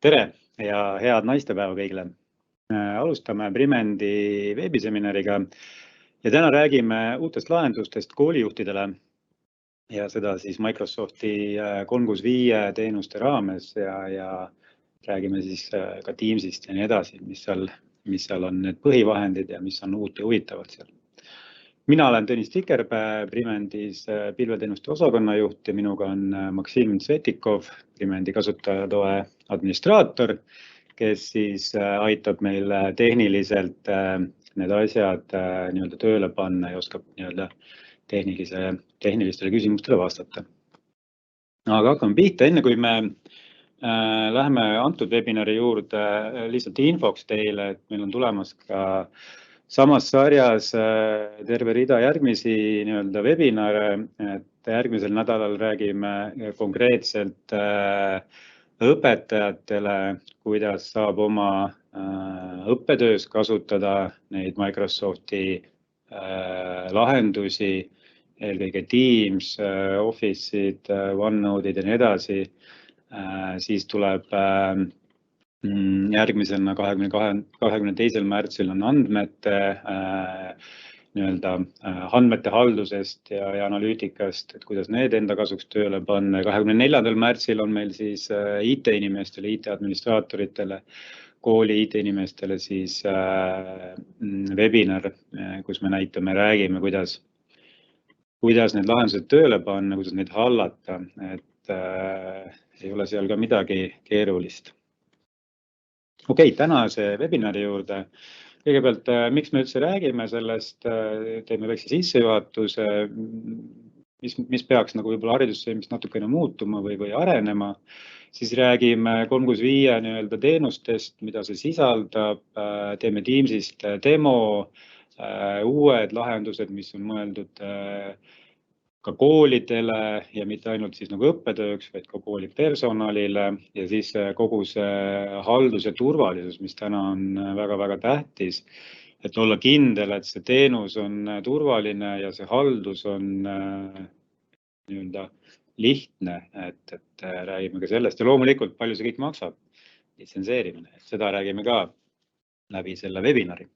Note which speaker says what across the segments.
Speaker 1: Tere ja head naistepäeva kõigile. Alustame Primendi veebiseminariga ja täna räägime uutest lahendustest koolijuhtidele ja seda siis Microsofti 365 teenuste raames ja räägime siis ka Teamsist ja nii edasi, mis seal on need põhivahendid ja mis on uut ja huvitavat seal. Mina olen Tõnis Tikerpää, Primendis pilveteenuste osakonna juht ja minuga on Maksim Tsvetikov, Primendi kasutajatoe administraator, kes siis aitab meil tehniliselt need asjad nii-öelda tööle panna ja oskab nii-öelda tehnilistele küsimustele vastata. Aga hakkame pihta, enne kui me läheme antud webinari juurde lihtsalt infoks teile, et meil on tulemas ka samas sarjas terve rida järgmisi nii-öelda webinare, et järgmisel nädalal räägime konkreetselt õpetajatele, kuidas saab oma õppetöös kasutada neid Microsofti lahendusi, eelkõige Teams, Office'id, OneNote'id ja nii edasi. Siis tuleb järgmisena 22. märtsil on andmete haldusest ja analüütikast, et kuidas need enda kasuks tööle panna. 24. märtsil on meil siis IT-inimestele, IT-administraatoritele, kooli IT-inimestele siis webinar, kus me räägime, kuidas need lahendused tööle panna, kuidas neid hallata, et ei ole seal ka midagi keerulist. Okei, tänase webinari juurde. Kõigepealt, miks me üldse räägime sellest, teeme väikse sissejuhatuse, mis peaks nagu võib-olla haridussüsteemis natukene muutuma või arenema. Siis räägime 365 nii-öelda teenustest, mida see sisaldab, teeme Teamsist demo, uued lahendused, mis on mõeldud ka koolidele ja mitte ainult siis nagu õppetööks, vaid ka kooli personalile ja siis kogu see haldus ja turvalisus, mis täna on väga-väga tähtis, et olla kindel, et see teenus on turvaline ja see haldus on nii-öelda lihtne, et räägime ka sellest ja loomulikult palju see kõik maksab, litsenseerimine, seda räägime ka läbi selle webinari.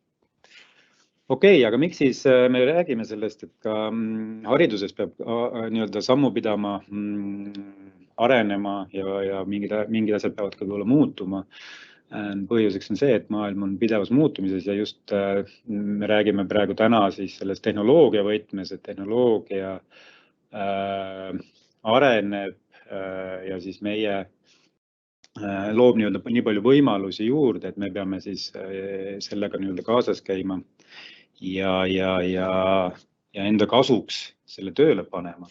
Speaker 1: Okei, aga miks siis me räägime sellest, et ka hariduses peab nii-öelda sammu pidama, arenema ja mingid asjad peavad ka võib-olla muutuma. Põhjuseks on see, et maailm on pidevas muutumises ja just me räägime praegu täna siis selles tehnoloogia võtmes, et tehnoloogia areneb ja siis meie loob nii-öelda nii palju võimalusi juurde, et me peame siis sellega nii-öelda kaasas käima. Ja enda kasuks selle tööle panema.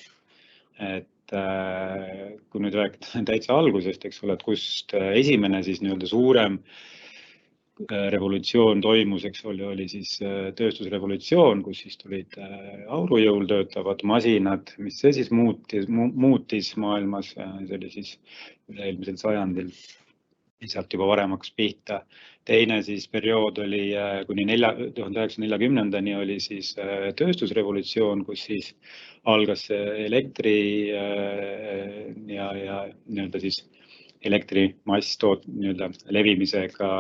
Speaker 1: Et kui nüüd rääkida täitsa algusest, eks ole, et kust esimene siis nii-öelda suurem revolutsioon toimus, eks oli siis tööstusrevolutsioon, kus siis tulid aurujõul töötavad masinad, mis see siis muutis maailmas, see oli siis üle-eelmisel sajandil. Sealt juba varem hakkas pihta. Teine siis periood oli kuni 1940-ndani oli siis tööstusrevolutsioon, kus siis algas elektri ja nii-öelda siis elektrimasstoot nii-öelda levimisega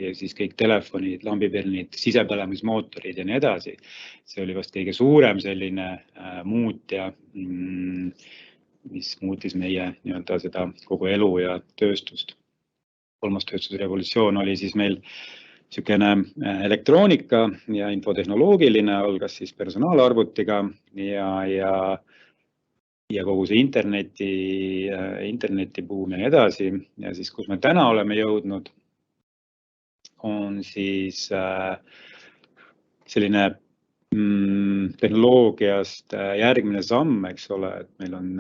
Speaker 1: ja siis kõik telefonid, lambipirnid, sisepõlemismootorid ja nii edasi. See oli vast kõige suurem selline muutja, mis muutis meie nii-öelda seda kogu elu ja tööstust. Kolmas tööstusrevolutsioon oli siis meil niisugune elektroonika ja infotehnoloogiline, algas siis personaalarvutiga ja kogu see internetibuum ja nii edasi. Ja siis, kus me täna oleme jõudnud, on siis selline tehnoloogiast järgmine samm, eks ole, et meil on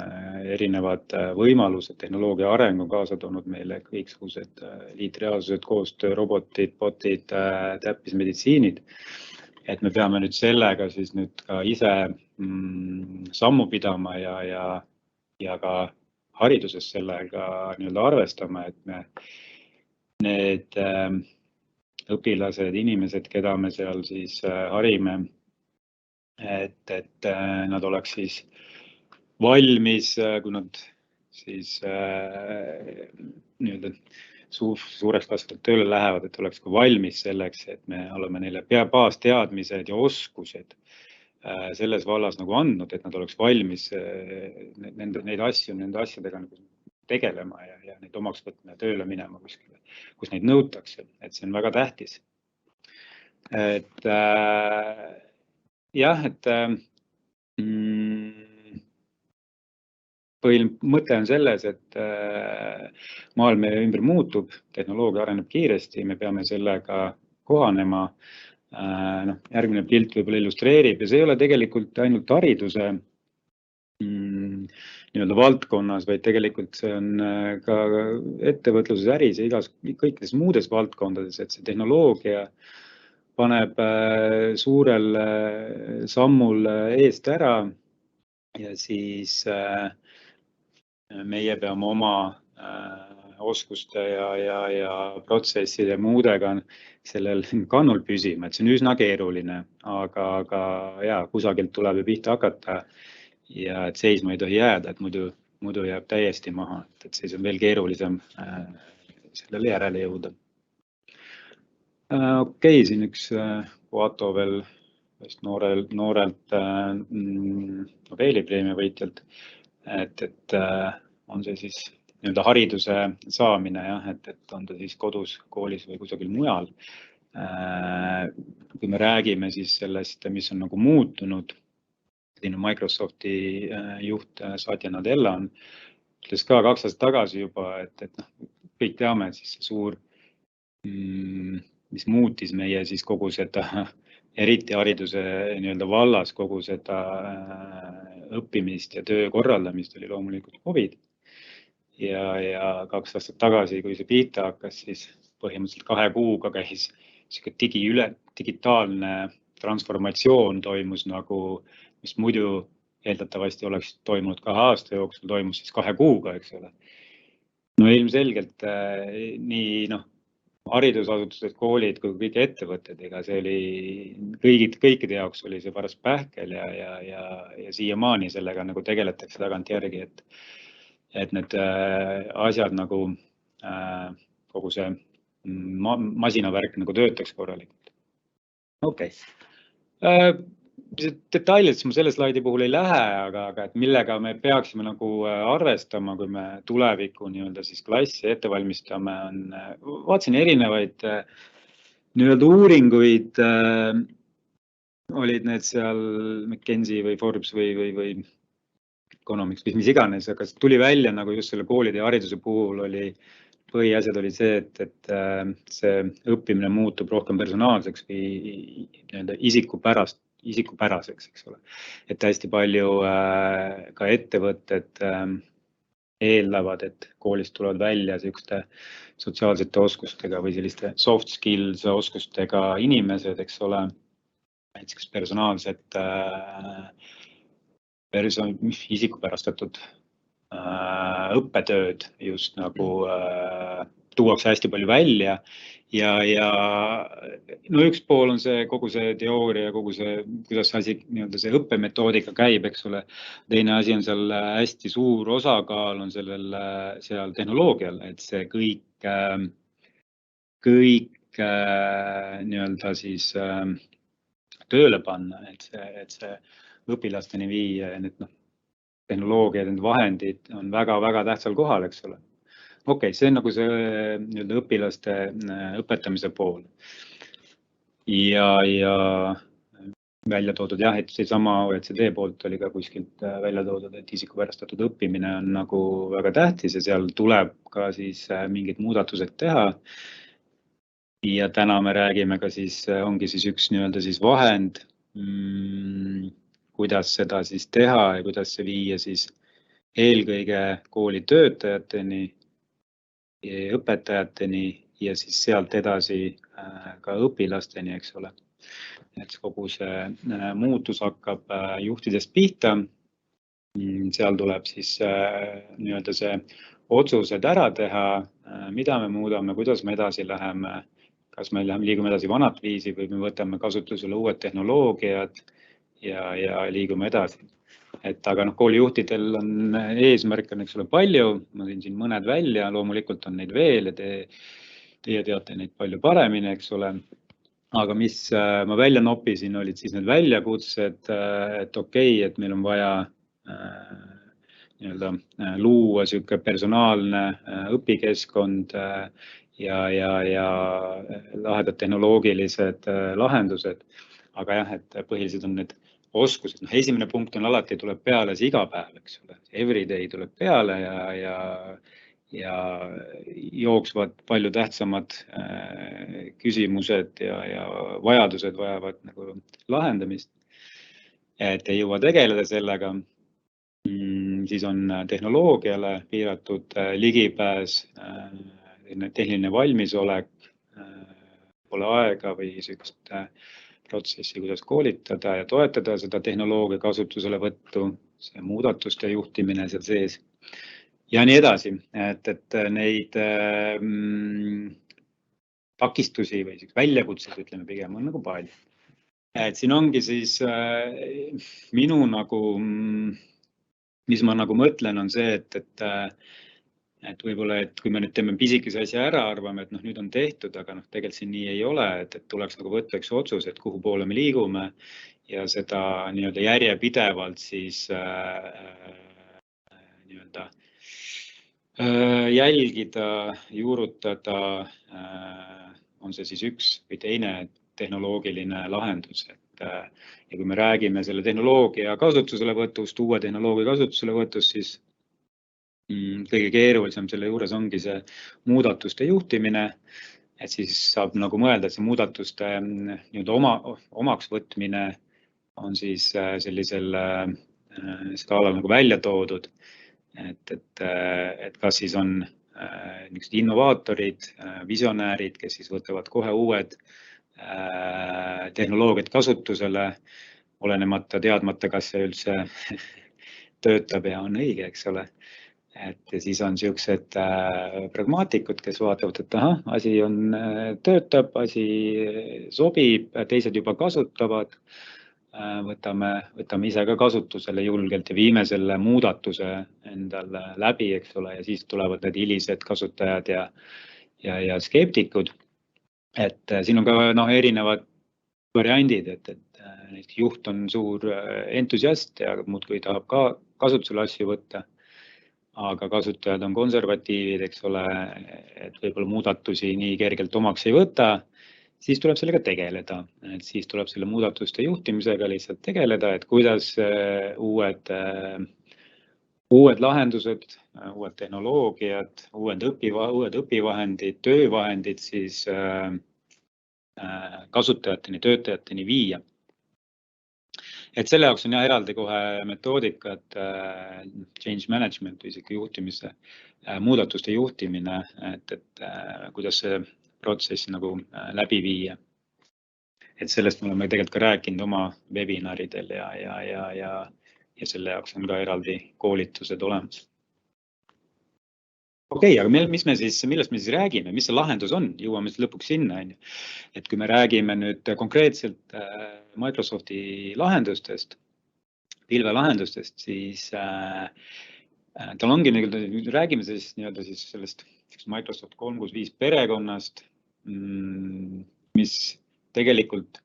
Speaker 1: erinevad võimalused, tehnoloogia areng on kaasa toonud meile kõiksugused liitreaalsused, koostöö, robotid, botid, täppismeditsiinid. Et me peame nüüd sellega siis nüüd ka ise sammu pidama ja ka hariduses sellega nii-öelda arvestama, et me need õpilased, inimesed, keda me seal siis harime, et nad oleks siis valmis, kui nad siis nii-öelda suureks kasvatajad tööle lähevad, et oleks ka valmis selleks, et me oleme neile baasteadmised ja oskused selles vallas nagu andnud, et nad oleks valmis nende asjadega nagu tegelema ja neid omaks võtma ja tööle minema kuskile, kus neid nõutakse, et see on väga tähtis. Et jah, et mõte on selles, et maailm meie ümber muutub, tehnoloogia areneb kiiresti, me peame sellega kohanema. Järgmine pilt võib-olla illustreerib ja see ei ole tegelikult ainult hariduse nii-öelda valdkonnas, vaid tegelikult see on ka ettevõtluses, äris ja kõikides muudes valdkondades, et see tehnoloogia paneb suurel sammul eest ära ja siis meie peame oma oskuste ja protsesside ja muudega sellel kannul püsima, et see on üsna keeruline, aga ja, kusagilt tuleb ju pihta hakata ja et seisma ei tohi jääda, et muidu jääb täiesti maha, et siis on veel keerulisem sellele järele jõuda. Okei, siin üks foto veel noorelt Nobeli-preemia võitjalt, et on see siis nii-öelda hariduse saamine, jah, et on ta siis kodus, koolis või kusagil mujal. Kui me räägime siis sellest, mis on nagu muutunud, siin Microsofti juht Satya Nadella ütles ka 2 aastat tagasi juba, et kõik teame, et siis see suur, mis muutis meie siis kogu seda, eriti hariduse nii-öelda vallas, kogu seda õppimist ja töö korraldamist oli loomulikult COVID. Ja 2 aastat tagasi, kui see pihta hakkas, siis põhimõtteliselt 2 kuuga käis digitaalne transformatsioon toimus nagu, mis muidu eeldatavasti oleks toimunud 2 aasta jooksul, toimus siis 2 kuuga, eks ole. No ilmselgelt nii haridusasutused, koolid kui kõik ettevõtted, ega see oli kõikide jaoks oli see paras pähkel ja siiamaani sellega nagu tegeletakse tagantjärgi, et need asjad nagu kogu see masinavärk nagu töötaks korralikult. Okei. Detailidest ma selle slaidi puhul ei lähe, aga et millega me peaksime nagu arvestama, kui me tuleviku nii-öelda siis klassi ette valmistame, vaatasin erinevaid nii-öelda uuringuid, olid need seal McKinsey või Forbes või Economics, mis iganes, aga tuli välja nagu just selle koolide ja hariduse puhul põhiasjad oli see, et see õppimine muutub rohkem personaalseks või nii-öelda isikupäraseks, eks ole. Et hästi palju ka ettevõtted eeldavad, et koolist tulevad välja selliste sotsiaalsete oskustega või selliste soft skills oskustega inimesed, eks ole, näiteks personaalsed isikupärastatud õppetööd just nagu tuuakse hästi palju välja ja no üks pool on see kogu see teooria, kogu see, kuidas asi nii-öelda see õppemetoodika käib, eks ole. Teine asi on seal hästi suur osakaal on seal tehnoloogial, et see kõik nii-öelda siis tööle panna, et see õpilasteni viia ja need tehnoloogiad, need vahendid on väga-väga tähtsal kohal, eks ole. Okei, see on nagu see nii-öelda õpilaste õpetamise pool. Ja välja toodud jah, et seesama OECD poolt oli ka kuskilt välja toodud, et isikupärastatud õppimine on nagu väga tähtis ja seal tuleb ka siis mingid muudatused teha. Ja täna me räägime ka siis, ongi siis üks nii-öelda siis vahend, kuidas seda siis teha ja kuidas see viia siis eelkõige kooli töötajateni, õpetajateni ja siis sealt edasi ka õpilasteni, eks ole. Et kogu see muutus hakkab juhtidest pihta. Seal tuleb siis nii-öelda see otsused ära teha, mida me muudame, kuidas me edasi läheme, kas me liigume edasi vanat viisi või me võtame kasutusele uued tehnoloogiad ja liigume edasi. aga koolijuhtidel on eesmärk on, eks ole, palju, ma tõin siin mõned välja, loomulikult on neid veel ja teie teate neid palju paremini, eks ole. Aga mis ma välja noppisin, olid siis need väljakutsed, et okei, et meil on vaja luua sihuke personaalne õpikeskkond ja lahedad tehnoloogilised lahendused. Aga jah, et põhiliselt on need oskused. Esimene punkt on alati tuleb peale see iga päev, eks ole. Everyday tuleb peale ja jooksvad palju tähtsamad küsimused ja vajadused vajavad nagu lahendamist, et ei jõua tegeleda sellega. Siis on tehnoloogiale piiratud ligipääs, tehniline valmisolek, pole aega või sellist protsessi, kuidas koolitada ja toetada seda tehnoloogia kasutuselevõttu, see muudatuste juhtimine seal sees. Ja nii edasi, et neid takistusi või väljakutseid, ütleme pigem, on nagu palju. Et siin ongi siis minu nagu, mis ma nagu mõtlen, on see, et võib-olla, et kui me nüüd teeme pisikese asja ära, arvame, et nüüd on tehtud, aga tegelikult siin nii ei ole, et tuleks nagu võtta üks otsus, et kuhu poole me liigume ja seda nii-öelda järjepidevalt siis nii-öelda jälgida, juurutada, on see siis üks või teine tehnoloogiline lahendus. Ja kui me räägime selle tehnoloogia kasutuselevõtust, uue tehnoloogia kasutuselevõtust, siis kõige keerulisem selle juures ongi see muudatuste juhtimine. Et siis saab nagu mõelda, et see muudatuste omaks võtmine on siis sellisel skaalal nagu välja toodud. Et kas siis on innovaatorid, visionäärid, kes siis võtavad kohe uued tehnoloogiad kasutusele, olenemata teadmata, kas see üldse töötab ja on õige, eks ole. Et siis on sellised pragmaatikud, kes vaatavad, et asi töötab, asi sobib, teised juba kasutavad. Võtame ise ka kasutusele julgelt ja viime selle muudatuse endale läbi, eks ole, ja siis tulevad need hilised kasutajad ja skeptikud. Et siin on ka erinevad variandid, et juht on suur entusiast ja muudkui tahab ka kasutusele asju võtta, aga kasutajad on konservatiivid, eks ole, et võib-olla muudatusi nii kergelt omaks ei võta. Siis tuleb sellega tegeleda, et siis tuleb selle muudatuste juhtimisega lihtsalt tegeleda, et kuidas uued lahendused, uued tehnoloogiad, uued õpivahendid, töövahendid siis kasutajateni, töötajateni viia. Et selle jaoks on eraldi kohe metoodikad, change management või isegi juhtimise, muudatuste juhtimine, et kuidas see protsessi nagu läbi viia. Et sellest me oleme tegelikult ka rääkinud oma webinaridel ja selle jaoks on ka eraldi koolitused olemas. Okei, aga millest me siis räägime, mis see lahendus on? Jõuame lõpuks sinna. Et kui me räägime nüüd konkreetselt Microsofti lahendustest, pilvelahendustest, siis tal ongi, räägime siis sellest Microsoft 365 perekonnast, mis tegelikult,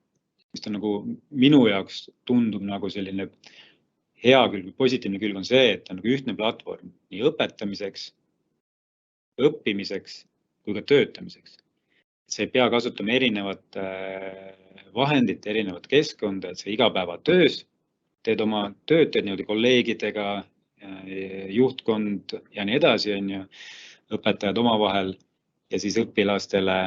Speaker 1: mis ta nagu minu jaoks tundub nagu selline hea külg, positiivne külg on see, et ta on nagu ühtne platvorm nii õpetamiseks, õppimiseks kui ka töötamiseks. See ei pea kasutama erinevat vahendit, erinevat keskkonda, et see igapäevatöös teed oma tööd, teed niimoodi kolleegidega, juhtkond ja nii edasi, õpetajad omavahel ja siis õpilastele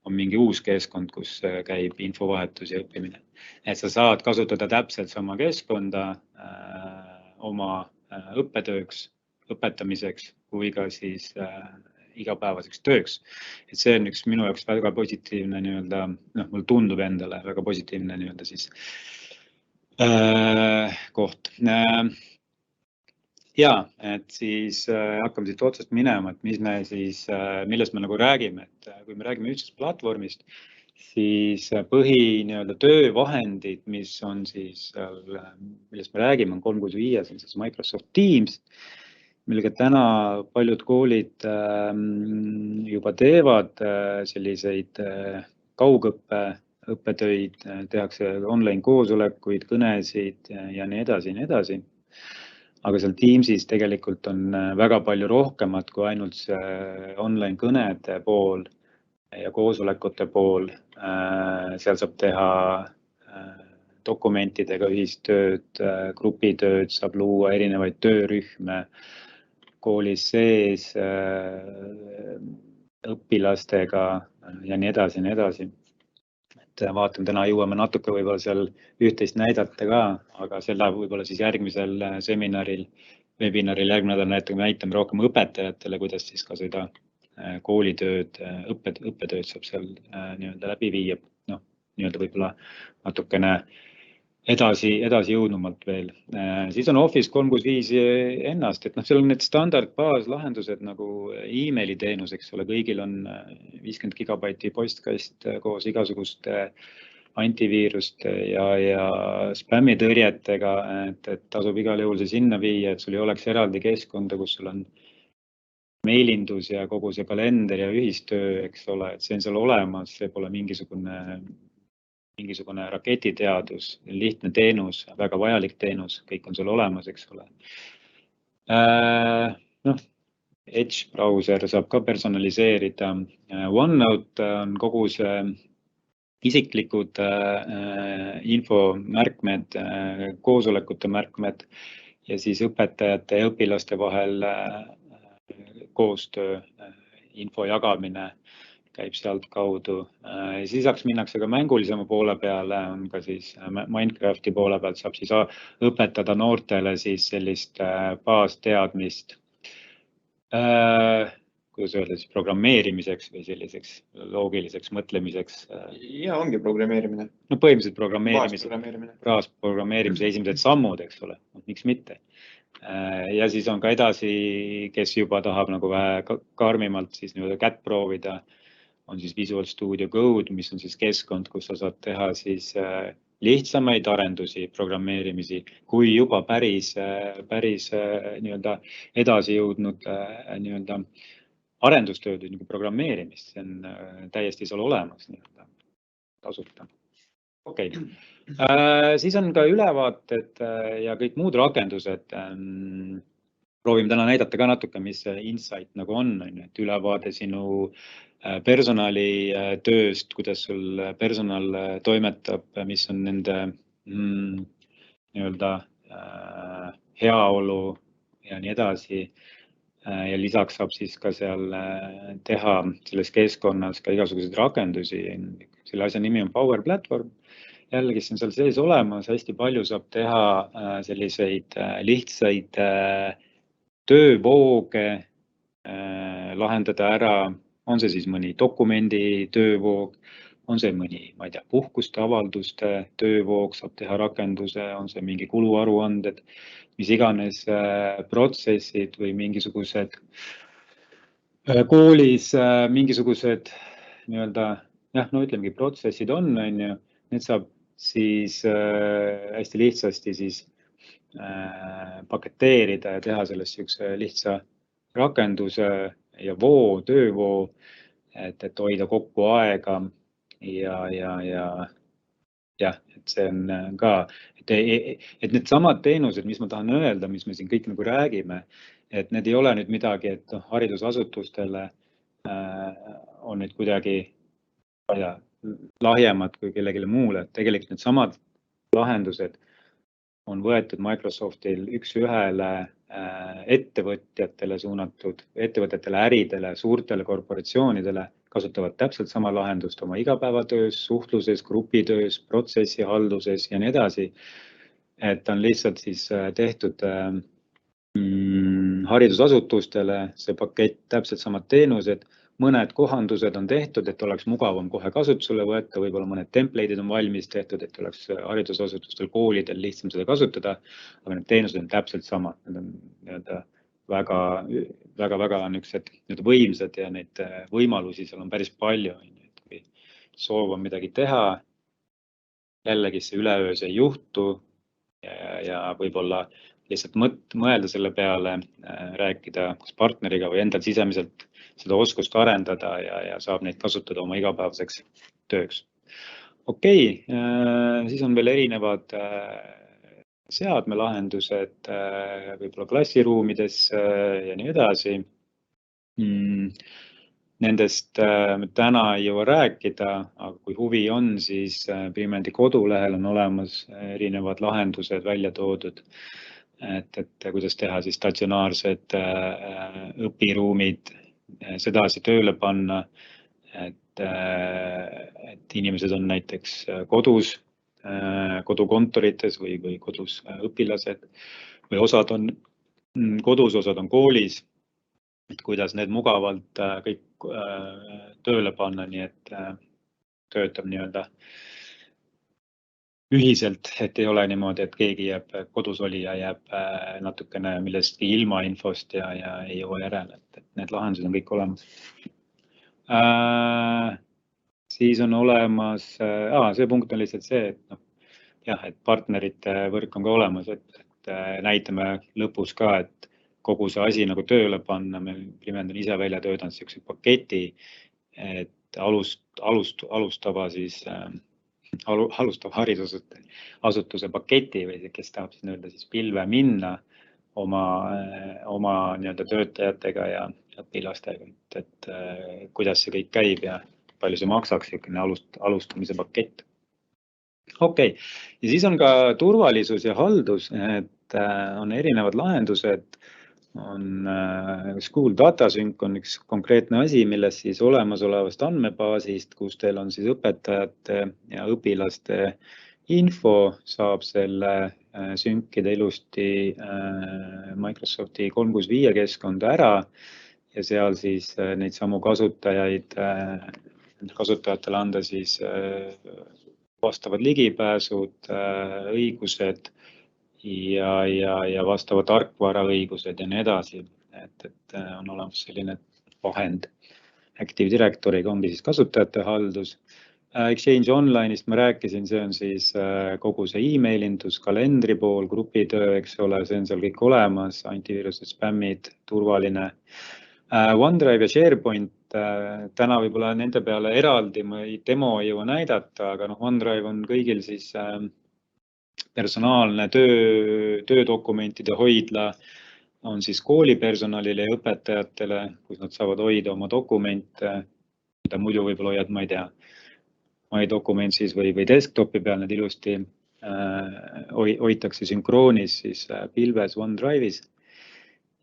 Speaker 1: on mingi uus keskkond, kus käib infovahetus ja õppimine. Et sa saad kasutada täpselt sama keskkonda oma õppetööks, õpetamiseks kui ka siis igapäevaseks tööks. Et see on üks minu jaoks väga positiivne mul tundub endale väga positiivne siis koht. Ja, et siis hakkame siit otsast minema, et millest me nagu räägime. Et kui me räägime ühtsest platvormist, siis nii-öelda töövahendid, mis on siis, millest me räägime, on 365, on siis Microsoft Teams, millega täna paljud koolid juba teevad selliseid kaugõppetöid, tehakse online koosolekuid, kõnesid ja nii edasi, ja nii edasi. Aga seal Teamsis tegelikult on väga palju rohkemat kui ainult see online kõnede pool ja koosolekute pool. Seal saab teha dokumentidega ühistööd, grupitööd, saab luua erinevaid töörühme koolis sees, õpilastega ja nii edasi, ja nii edasi. Et vaatame, täna jõuame natuke võib-olla seal üht-teist näidata ka, aga seda võib-olla siis järgmisel seminaril, webinaril järgmine nädal näitame rohkem õpetajatele, kuidas siis ka seda koolitööd, õppetööd saab seal nii-öelda läbi viia, nii-öelda võib-olla natukene edasi jõudnumalt veel. Siis on Office 365 ennast, et seal on need standard baaslahendused nagu emaili teenus, eks ole, kõigil on 50 gigabaiti postkast koos igasuguste antiviiruste ja spämmitõrjetega, et tasub igal juhul see sinna viia, et sul ei oleks eraldi keskkonda, kus sul on meilindus ja kogu see kalender ja ühistöö, eks ole, et see on seal olemas, see pole mingisugune raketiteadus, lihtne teenus, väga vajalik teenus, kõik on seal olemas, eks ole. Edge brauser saab ka personaliseerida. OneNote on kogu see isiklikud infomärkmed, koosolekute märkmed ja siis õpetajate ja õpilaste vahel koostöö, info jagamine käib sealt kaudu. Lisaks minnakse ka mängulisema poole peale, on ka siis Minecrafti poole pealt saab siis õpetada noortele siis sellist baasteadmist, kuidas öelda siis programmeerimiseks või selliseks loogiliseks mõtlemiseks.
Speaker 2: Ja ongi programmeerimine.
Speaker 1: No põhimõtteliselt baasprogrammeerimise esimesed sammud, eks ole, miks mitte. Ja siis on ka edasi, kes juba tahab nagu vähe karmimalt siis kätt proovida, on siis Visual Studio Code, mis on siis keskkond, kus sa saad teha siis lihtsamaid arendusi, programmeerimisi, kui juba päris nii-öelda edasi jõudnud nii-öelda arendustööd nagu programmeerimist. See on täiesti seal olemas nii-öelda tasuta. Okei. Siis on ka ülevaated ja kõik muud rakendused. Proovime täna näidata ka natuke, mis insight nagu on, et ülevaade sinu personalitööst, kuidas sul personal toimetab, mis on nende nii-öelda heaolu ja nii edasi. Ja lisaks saab siis ka seal teha selles keskkonnas ka igasuguseid rakendusi. Selle asja nimi on Power Platform. Jällegi see on seal sees olemas, hästi palju saab teha selliseid lihtsaid töövooge, lahendada ära, on see siis mõni dokumendi töövoog, on see mõni, ma ei tea, puhkuste avalduste töövoog, saab teha rakenduse, on see mingi kuluaruanded, mis iganes protsessid või mingisugused koolis mingisugused nii-öelda, ütlemegi protsessid on, need saab siis hästi lihtsasti siis paketeerida ja teha sellest niisuguse lihtsa rakenduse ja töövoo, et hoida kokku aega ja et see on ka, et need samad teenused, mis ma tahan öelda, mis me siin kõik nagu räägime, et need ei ole nüüd midagi, et haridusasutustele on nüüd kuidagi lahjemad kui kellelegi muule, et tegelikult need samad lahendused on võetud Microsoftil üks-ühele ettevõtjatele suunatud, ettevõtetele, äridele, suurtele korporatsioonidele, kasutavad täpselt sama lahendust oma igapäevatöös, suhtluses, grupitöös, protsessihalduses ja nii edasi. Et on lihtsalt siis tehtud haridusasutustele see pakett, täpselt samad teenused, mõned kohandused on tehtud, et oleks mugavam kohe kasutusele võtta, võib-olla mõned template'id on valmis tehtud, et oleks haridusasutustel, koolidel lihtsam seda kasutada, aga need teenused on täpselt samad, need on nii-öelda väga niisugused võimsad ja neid võimalusi seal on päris palju. Kui soov on midagi teha. Jällegi see üleöös ei juhtu ja võib-olla lihtsalt mõelda selle peale, rääkida kas partneriga või endal sisemiselt seda oskust arendada ja saab neid kasutada oma igapäevaseks tööks. Okei, siis on veel erinevad seadmelahendused, võib-olla klassiruumides ja nii edasi. Nendest täna ei jõua rääkida, aga kui huvi on, siis Primendi kodulehel on olemas erinevad lahendused välja toodud, et kuidas teha siis statsionaarsed õpiruumid sedasi tööle panna, et inimesed on näiteks kodus, kodukontorites või kodus õpilased või osad on kodus, osad on koolis, et kuidas need mugavalt kõik tööle panna, nii et töötab nii-öelda ühiselt, et ei ole niimoodi, et keegi jääb kodus olija, jääb natukene millestki ilma infost ja ei jõua järele, et need lahendused on kõik olemas. Siis on olemas, see punkt on lihtsalt see, et partnerite võrk on ka olemas, et näitame lõpus ka, et kogu see asi nagu tööle panna, Priment on ise välja töötanud sellise paketi, et alustava haridusasutuse paketi või kes tahab siis nii-öelda siis pilve minna oma nii-öelda töötajatega ja õpilastega, et kuidas see kõik käib ja palju see maksaks alustamise pakett. Okei, ja siis on ka turvalisus ja haldus, et on erinevad lahendused. On School Data Sync on üks konkreetne asi, milles siis olemasolevast andmebaasist, kus teil on siis õpetajate ja õpilaste info, saab selle sünkida ilusti Microsofti 365 keskkonda ära ja seal siis neid samu kasutajatele anda siis vastavad ligipääsud, õigused ja vastava tarkvaraõigused ja nii edasi, et on olemas selline vahend. Active Directory'ga ongi siis kasutajate haldus. Exchange Online'ist ma rääkisin, see on siis kogu see e-mailindus, kalendri pool, grupitöö, eks ole, see on seal kõik olemas, antiviirused, spämmid, turvaline. OneDrive ja SharePoint, täna võib-olla nende peale eraldi demo ei jõua näidata, aga OneDrive on kõigil siis personaalne töödokumentide hoidla on siis koolipersonalile ja õpetajatele, kus nad saavad hoida oma dokumente, mida muidu võib-olla hoiad, ma ei tea, MyDocumentsis või desktopi peal need ilusti hoitakse sünkroonis siis pilves OneDrive'is.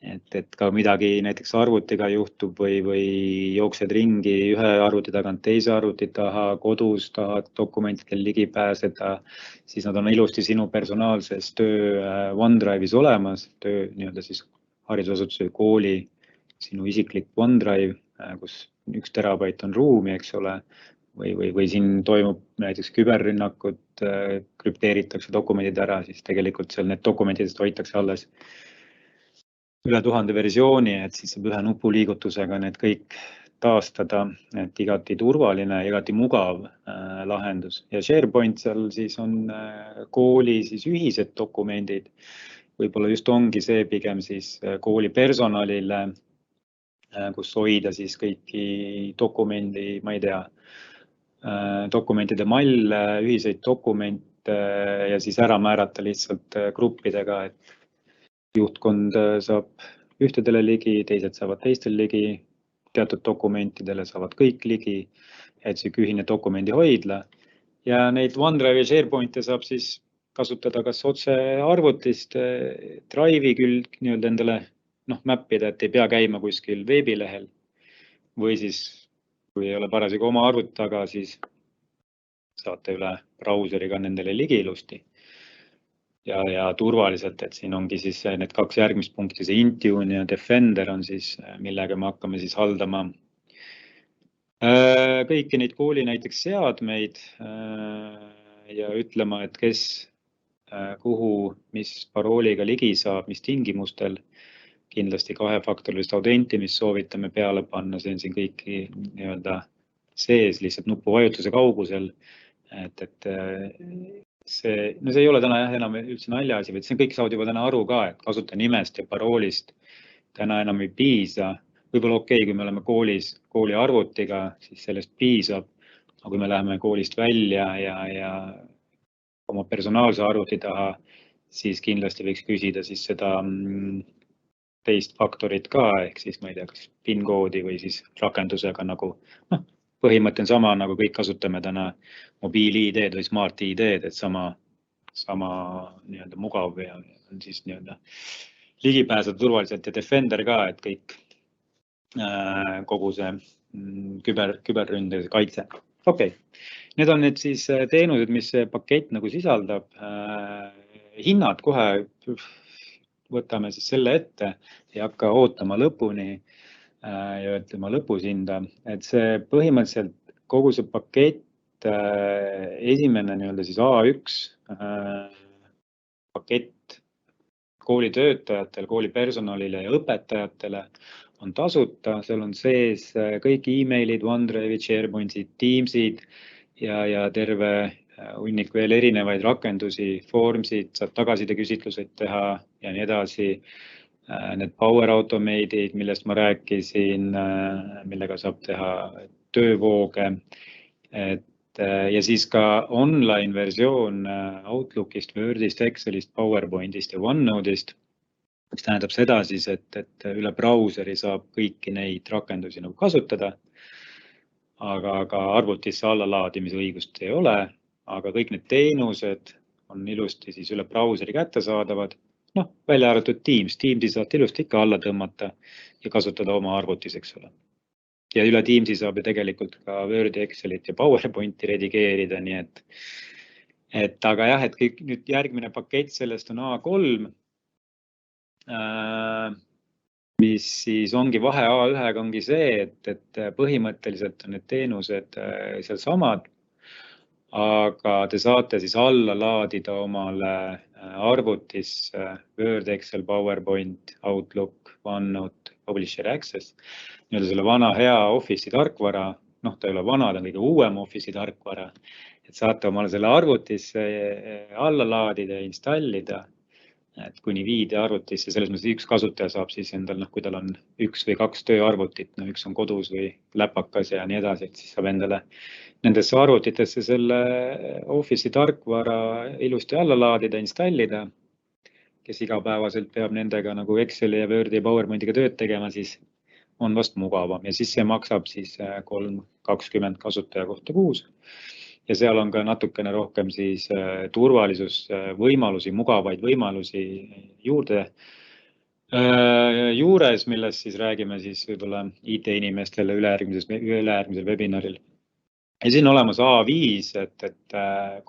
Speaker 1: Et ka midagi näiteks arvutiga juhtub või jooksed ringi ühe arvuti tagant teise arvuti taha, kodus tahad dokumentidel ligi pääseda, siis nad on ilusti sinu personaalses töö OneDrive'is olemas, töö nii-öelda siis haridusasutuse kooli, sinu isiklik OneDrive, kus 1 terabait on ruumi, eks ole, või siin toimub näiteks küberrünnakud, krüpteeritakse dokumendid ära, siis tegelikult seal need dokumentidest hoitakse alles üle 1000 versiooni, et siis saab ühe nupuliigutusega need kõik taastada, et igati turvaline, igati mugav lahendus. Ja SharePoint seal siis on kooli siis ühised dokumendid, võib-olla just ongi see pigem siis kooli personalile, kus hoida siis kõiki dokumendi, ma ei tea, dokumentide malle, ühiseid dokumente ja siis ära määrata lihtsalt gruppidega, et juhtkond saab ühtedele ligi, teised saavad teistel ligi, teatud dokumentidele saavad kõik ligi, et see ühine dokumendi hoidla. Ja neid OneDrive ja SharePoint'e saab siis kasutada kas otse arvutist, Drive'i küll nii-öelda endale mappida, et ei pea käima kuskil veebilehel või siis, kui ei ole parasjagu oma arvuti taga, siis saate üle brauseriga nendele ligi ilusti. Ja turvaliselt, et siin ongi siis need 2 järgmist punkti, see Intune ja Defender on siis, millega me hakkame siis haldama kõiki neid kooli näiteks seadmeid ja ütlema, et kes kuhu, mis parooliga ligi saab, mis tingimustel. Kindlasti 2-faktorilist autentimist soovitame peale panna, see on siin kõiki nii-öelda sees lihtsalt nupuvajutuse kaugusel. Et see ei ole täna enam üldse naljaasi, vaid see kõik saavad juba täna aru ka, et kasutajanimest ja paroolist täna enam ei piisa. Võib-olla okei, kui me oleme kooli arvutiga, siis sellest piisab. Aga kui me läheme koolist välja ja oma personaalse arvuti taha, siis kindlasti võiks küsida siis seda teist faktorit ka, ehk siis ma ei tea, kas PIN-koodi või siis rakendusega nagu, põhimõte on sama, nagu kõik kasutame täna mobiil-ID-d või smart-ID-d, et sama nii-öelda mugav ja on siis nii-öelda ligipääsed turvaliselt ja Defender ka, et kõik kogu see küberründe kaitse. Okei. Need on nüüd siis teenused, mis see pakett nagu sisaldab. Hinnad kohe võtame siis selle ette, ei hakka ootama lõpuni ja ütlema lõpushinda. Et see põhimõtteliselt kogu see pakett, esimene nii-öelda siis A1 pakett koolitöötajatele, koolipersonalile ja õpetajatele on tasuta. Seal on sees kõik e-mailid, OneDrive'id, SharePoint'id, Teams'id ja terve hunnik veel erinevaid rakendusi, Formsid, saab tagasisideküsitluseid teha ja nii edasi. Need Power Automate'id, millest ma rääkisin, millega saab teha töövooge. Ja siis ka online versioon Outlookist, Wordist, Excelist, PowerPointist ja OneNote'ist. Mis tähendab seda siis, et üle brauseri saab kõiki neid rakendusi nagu kasutada, aga arvutisse allalaadimise õigust ei ole, aga kõik need teenused on ilusti siis üle brauseri kättesaadavad, välja arvatud Teams. Teamsi saate ilusti ikka alla tõmmata ja kasutada oma arvutis, eks ole. Ja üle Teamsi saab ju tegelikult ka Wordi, Excelit ja PowerPointi redigeerida, nii et aga jah, et kõik nüüd järgmine pakett sellest on A3, mis siis ongi vahe A1-ga ongi see, et põhimõtteliselt on need teenused seal samad, aga te saate siis alla laadida omale arvutisse Word, Excel, PowerPoint, Outlook, OneNote, Publisher Access, nii-öelda selle vana hea Office'i tarkvara, ta ei ole vana, ta on kõige uuem Office'i tarkvara, et saate omale selle arvutisse alla laadida ja installida. Et kuni viide arvutisse, selles mõttes üks kasutaja saab siis endal, kui tal on 1 või 2 tööarvutit, üks on kodus või läpakas ja nii edasi, et siis saab endale nendesse arvutitesse selle Office'i tarkvara ilusti alla laadida, installida. Kes igapäevaselt peab nendega nagu Exceli ja Wordi ja PowerPointiga tööd tegema, siis on vast mugavam ja siis see maksab siis 3,20 kasutaja kohta kuus. Ja seal on ka natukene rohkem siis turvalisusvõimalusi, mugavaid võimalusi juures, millest siis räägime siis võib-olla IT-inimestele üleäärmisel webinaril. Ja siin on olemas A5, et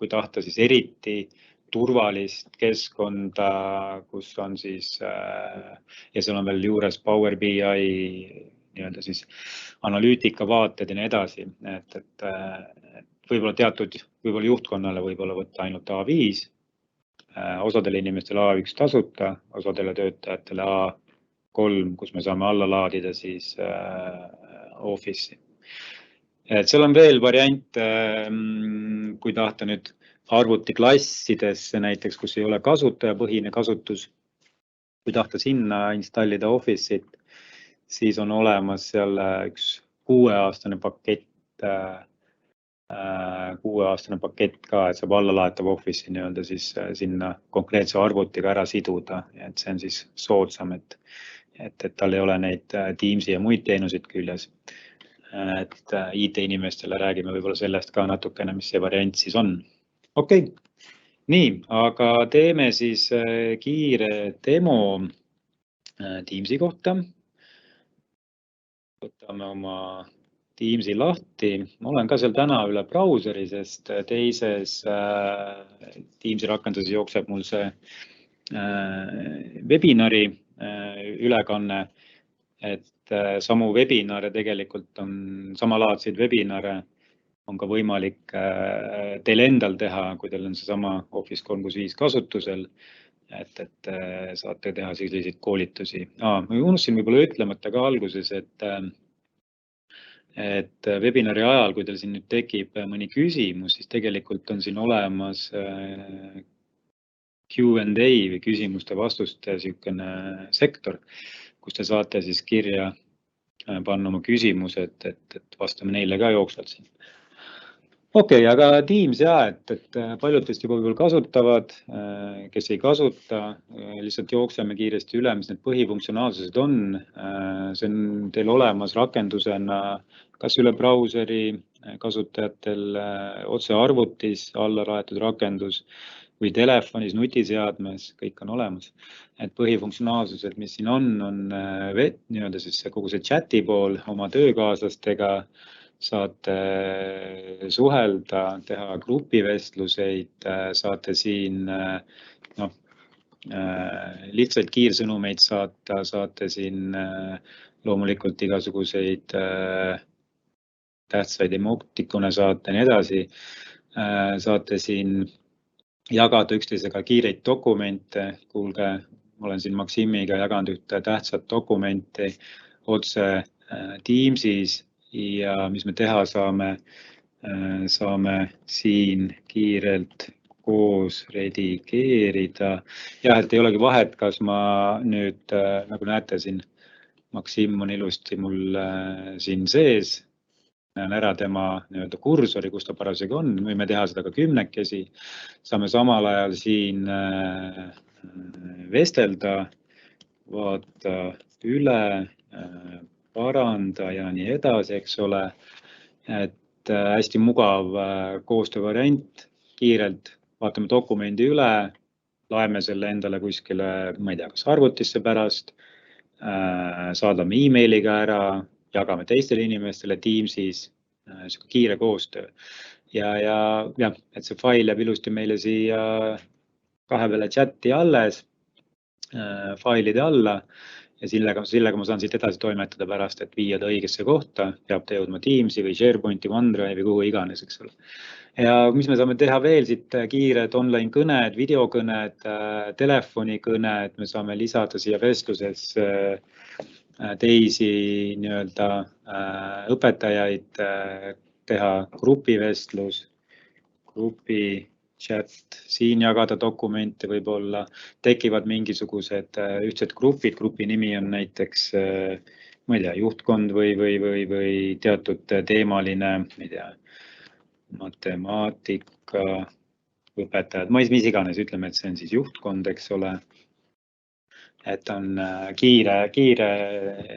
Speaker 1: kui tahta siis eriti turvalist keskkonda, kus on siis, ja seal on veel juures Power BI nii-öelda siis analüütika vaated ja nii edasi, et võib-olla juhtkonnale võib-olla võtta ainult A5, osadele inimestele A1 tasuta, osadele töötajatele A3, kus me saame alla laadida siis Office'i. Et seal on veel variant, kui tahta nüüd arvutiklassidesse näiteks, kus ei ole kasutajapõhine kasutus, kui tahta sinna installida Office'it, siis on olemas seal üks 6-aastane pakett ka, et saab allalaetav Office'i nii-öelda siis sinna konkreetse arvutiga ära siduda, et see on siis soodsam, et tal ei ole neid Teamsi ja muid teenuseid küljes. Et IT-inimestele räägime võib-olla sellest ka natukene, mis see variant siis on. Okei, nii, aga teeme siis kiire demo Teamsi kohta. Võtame oma Teamsi lahti. Ma olen ka seal täna üle brauseri, sest teises Teamsi rakenduses jookseb mul see webinari ülekanne, et samu webinare tegelikult on, samalaadseid webinare on ka võimalik teil endal teha, kui teil on seesama Office 365 kasutusel, et saate teha selliseid koolitusi. Ma unustasin võib-olla ütlemata ka alguses, et webinari ajal, kui teil siin nüüd tekib mõni küsimus, siis tegelikult on siin olemas Q&A või küsimuste-vastuste niisugune sektor, kus te saate siis kirja panna oma küsimused, et vastame neile ka jooksvalt siin. Okei, aga Teams et paljud teist juba võib-olla kasutavad, kes ei kasuta, lihtsalt jookseme kiiresti üle, mis need põhifunktsionaalsused on. See on teil olemas rakendusena kas üle brauseri kasutajatel otse arvutis alla laetud rakendus või telefonis, nutiseadmes, kõik on olemas. Et põhifunktsionaalsused, mis siin on nii-öelda siis kogu see chati pool oma töökaaslastega, saate suhelda, teha grupivestluseid, saate siin lihtsalt kiirsõnumeid saata, saate siin loomulikult igasuguseid tähtsaid emotikone saata ja nii edasi. Saate siin jagada üksteisega kiireid dokumente. Kuulge, olen siin Maksimiga jaganud ühte tähtsat dokumenti otse Teamsis. Ja mis me teha saame siin kiirelt koos redigeerida. Jah, et ei olegi vahet, kas ma nüüd, nagu näete siin, Maksim on ilusti mul siin sees. Näen ära tema nii-öelda kursori, kus ta parasjagu on. Võime teha seda ka 10-kesi. Saame samal ajal siin vestelda, vaata üle, paranda ja nii edasi, eks ole. Et hästi mugav koostöövariant, kiirelt vaatame dokumendi üle, laeme selle endale kuskile, ma ei tea, kas arvutisse pärast, saadame emailiga ära, jagame teistele inimestele Teamsis, kiire koostöö. Ja, et see fail jääb ilusti meile siia kahe peale chati alles, failide alla. Ja sellega ma saan siit edasi toimetada pärast, et viia ta õigesse kohta, peab ta jõudma Teamsi või SharePointi, OneDrive'i, kuhu iganes, eks ole. Ja mis me saame teha veel siit, kiired online kõned, videokõned, telefonikõned, me saame lisada siia vestluses teisi nii-öelda õpetajaid, teha grupivestlus, grupi chat, siin jagada dokumente võib-olla, tekivad mingisugused ühtsed grupid, grupi nimi on näiteks, ma ei tea, juhtkond või teatud teemaline, ma ei tea, matemaatika, õpetajad, mis iganes, ütleme, et see on siis juhtkond, eks ole. Et on kiire,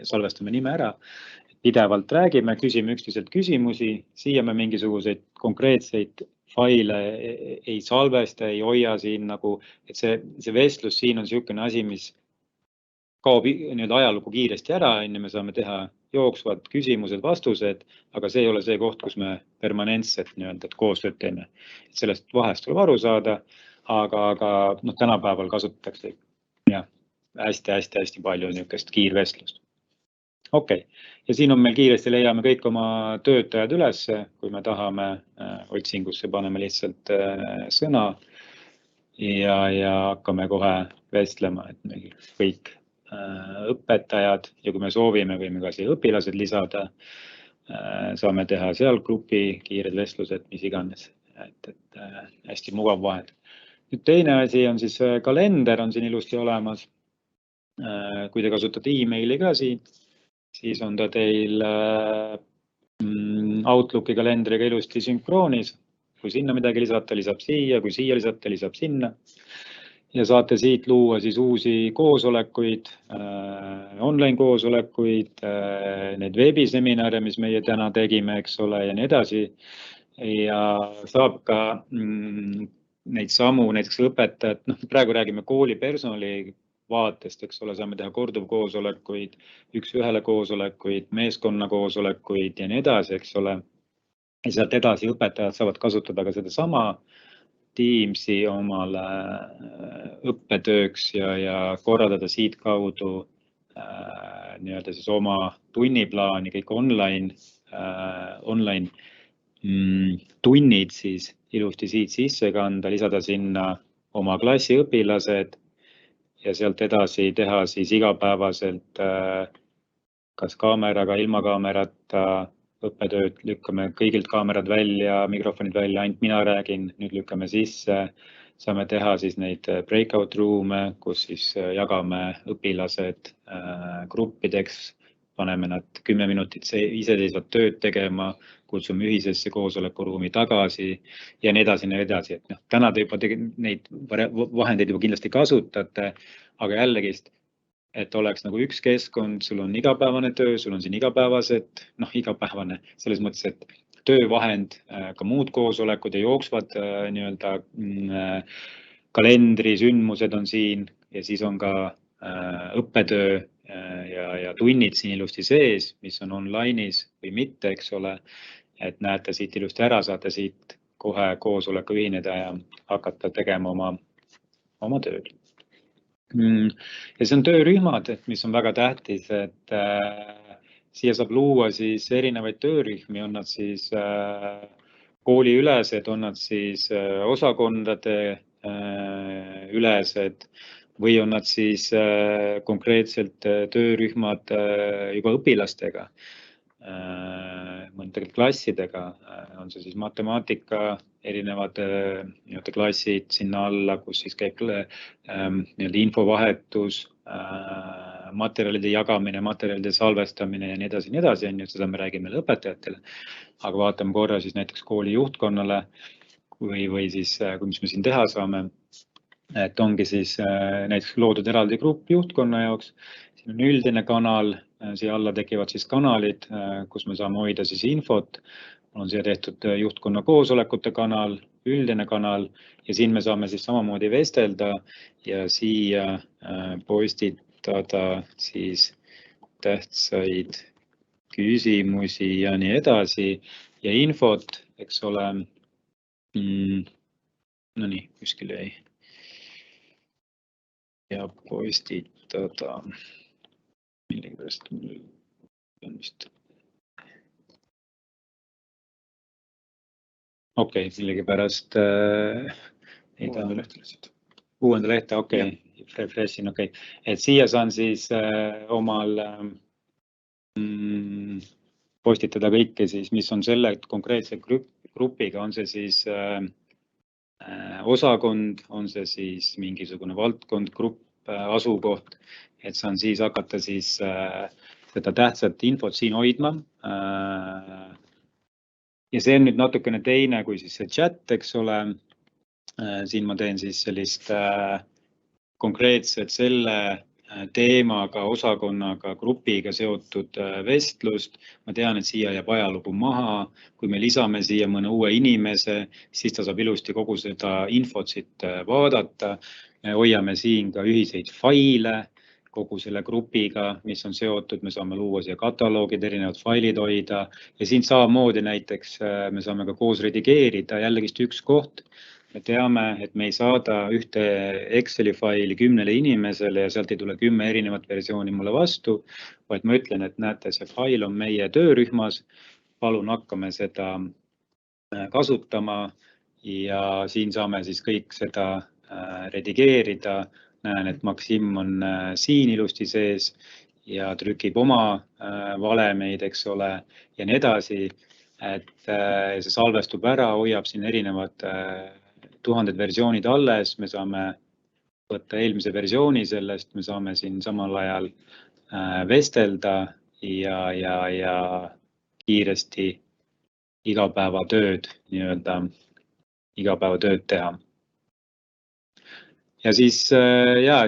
Speaker 1: salvestame nime ära, pidevalt räägime, küsime üksteiselt küsimusi, siia me mingisuguseid konkreetseid faile ei salvesta, ei hoia siin nagu, et see vestlus siin on niisugune asi, mis kaob nüüd ajalugu kiiresti ära, enne me saame teha jooksvad küsimused, vastused, aga see ei ole see koht, kus me permanentselt nii-öelda koostööd teeme. Sellest vahest tuleb aru saada, aga tänapäeval kasutatakse hästi palju niisugust kiirvestlust. Okei, ja siin on meil kiiresti leiame kõik oma töötajad üles, kui me tahame otsingusse paneme lihtsalt sõna ja hakkame kohe vestlema, et meil kõik õpetajad ja kui me soovime, võime ka siia õpilased lisada, saame teha seal grupi kiired vestlused, mis iganes, et hästi mugav vahend. Nüüd teine asi on siis kalender on siin ilusti olemas. Kui te kasutate emaili ka siin, siis on ta teil Outlooki kalendriga ilusti sünkroonis. Kui sinna midagi lisata, lisab siia, kui siia lisata, lisab sinna. Ja saate siit luua siis uusi koosolekuid, online koosolekuid, need veebiseminare, mis meie täna tegime, eks ole, ja nii edasi. Ja saab ka neid samu, näiteks õpetajad, praegu räägime koolipersonali vaatest, eks ole, saame teha korduvkoosolekuid, üks-ühele koosolekuid, meeskonna koosolekuid ja nii edasi, eks ole. Ja sealt edasi õpetajad saavad kasutada ka seda sama Teamsi omale õppetööks ja korraldada siit kaudu nii-öelda siis oma tunniplaani, kõik online tunnid siis ilusti siit sisse kanda, lisada sinna oma klassiõpilased ja sealt edasi teha siis igapäevaselt kas kaameraga, ilma kaamerata õppetööd, lükkame kõigilt kaamerad välja, mikrofonid välja, ainult mina räägin, nüüd lükkame sisse. Saame teha siis neid breakout room'e, kus siis jagame õpilased gruppideks, paneme nad 10 minutit iseseisvat tööd tegema, kutsume ühisesse koosolekuruumi tagasi ja nii edasi, nii edasi. Et täna te juba neid vahendeid juba kindlasti kasutate, aga jällegist, et oleks nagu üks keskkond, sul on igapäevane töö, sul on siin igapäevased, igapäevane selles mõttes, et töövahend, ka muud koosolekud ja jooksvad nii-öelda kalendri sündmused on siin ja siis on ka õppetöö ja tunnid siin ilusti sees, mis on online'is või mitte, eks ole, et näete siit ilusti ära, saate siit kohe koosoleku ühineda ja hakata tegema oma tööd. Ja see on töörühmad, mis on väga tähtis, et siia saab luua siis erinevaid töörühmi, on nad siis kooliülesed, on nad siis osakondade ülesed või on nad siis konkreetselt töörühmad juba õpilastega, mõndagi klassidega, on see siis matemaatika, erinevad klassid sinna alla, kus siis käib infovahetus, materjalide jagamine, materjalide salvestamine ja nii edasi, seda me räägime õpetajatele. Aga vaatame korra siis näiteks kooli juhtkonnale või siis, mis me siin teha saame. Et ongi siis näiteks loodud eraldi grupp juhtkonna jaoks. Siin on üldine kanal, siia alla tekivad siis kanalid, kus me saame hoida siis infot. On siia tehtud juhtkonna koosolekute kanal, üldine kanal ja siin me saame siis samamoodi vestelda ja siia postitada siis tähtsaid küsimusi ja nii edasi ja infot, eks ole. No nii, kuskil jäi. Ja postitada millegipärast on vist. Okei, millegipärast uuenda lehte, okei, refreshin, okei. Et siia saan siis omal postitada kõike siis, mis on selle konkreetse grupiga, on see siis osakond, on see siis mingisugune valdkond, grupp, asukoht, et saan siis hakata siis seda tähtsat infot siin hoidma. Ja see on nüüd natukene teine kui siis see chat, eks ole. Siin ma teen siis sellist konkreetselt selle teemaga, osakonnaga, grupiga seotud vestlust. Ma tean, et siia jääb ajalugu maha. Kui me lisame siia mõne uue inimese, siis ta saab ilusti kogu seda infot siit vaadata. Me hoiame siin ka ühiseid faile kogu selle grupiga, mis on seotud. Me saame luua siia kataloogid, erinevad failid hoida ja siin samamoodi näiteks me saame ka koos redigeerida jällegist üks koht. Me teame, et me ei saada ühte Exceli faili 10 inimesele ja sealt ei tule 10 erinevat versiooni mulle vastu, vaid ma ütlen, et näete, see fail on meie töörühmas, palun hakkame seda kasutama ja siin saame siis kõik seda redigeerida. Näen, et Maksim on siin ilusti sees ja trükib oma valemeid, eks ole, ja nii edasi, et see salvestub ära, hoiab siin erinevad 1000 versioonid alles, me saame võtta eelmise versiooni sellest, me saame siin samal ajal vestelda ja kiiresti igapäevatööd teha. Ja siis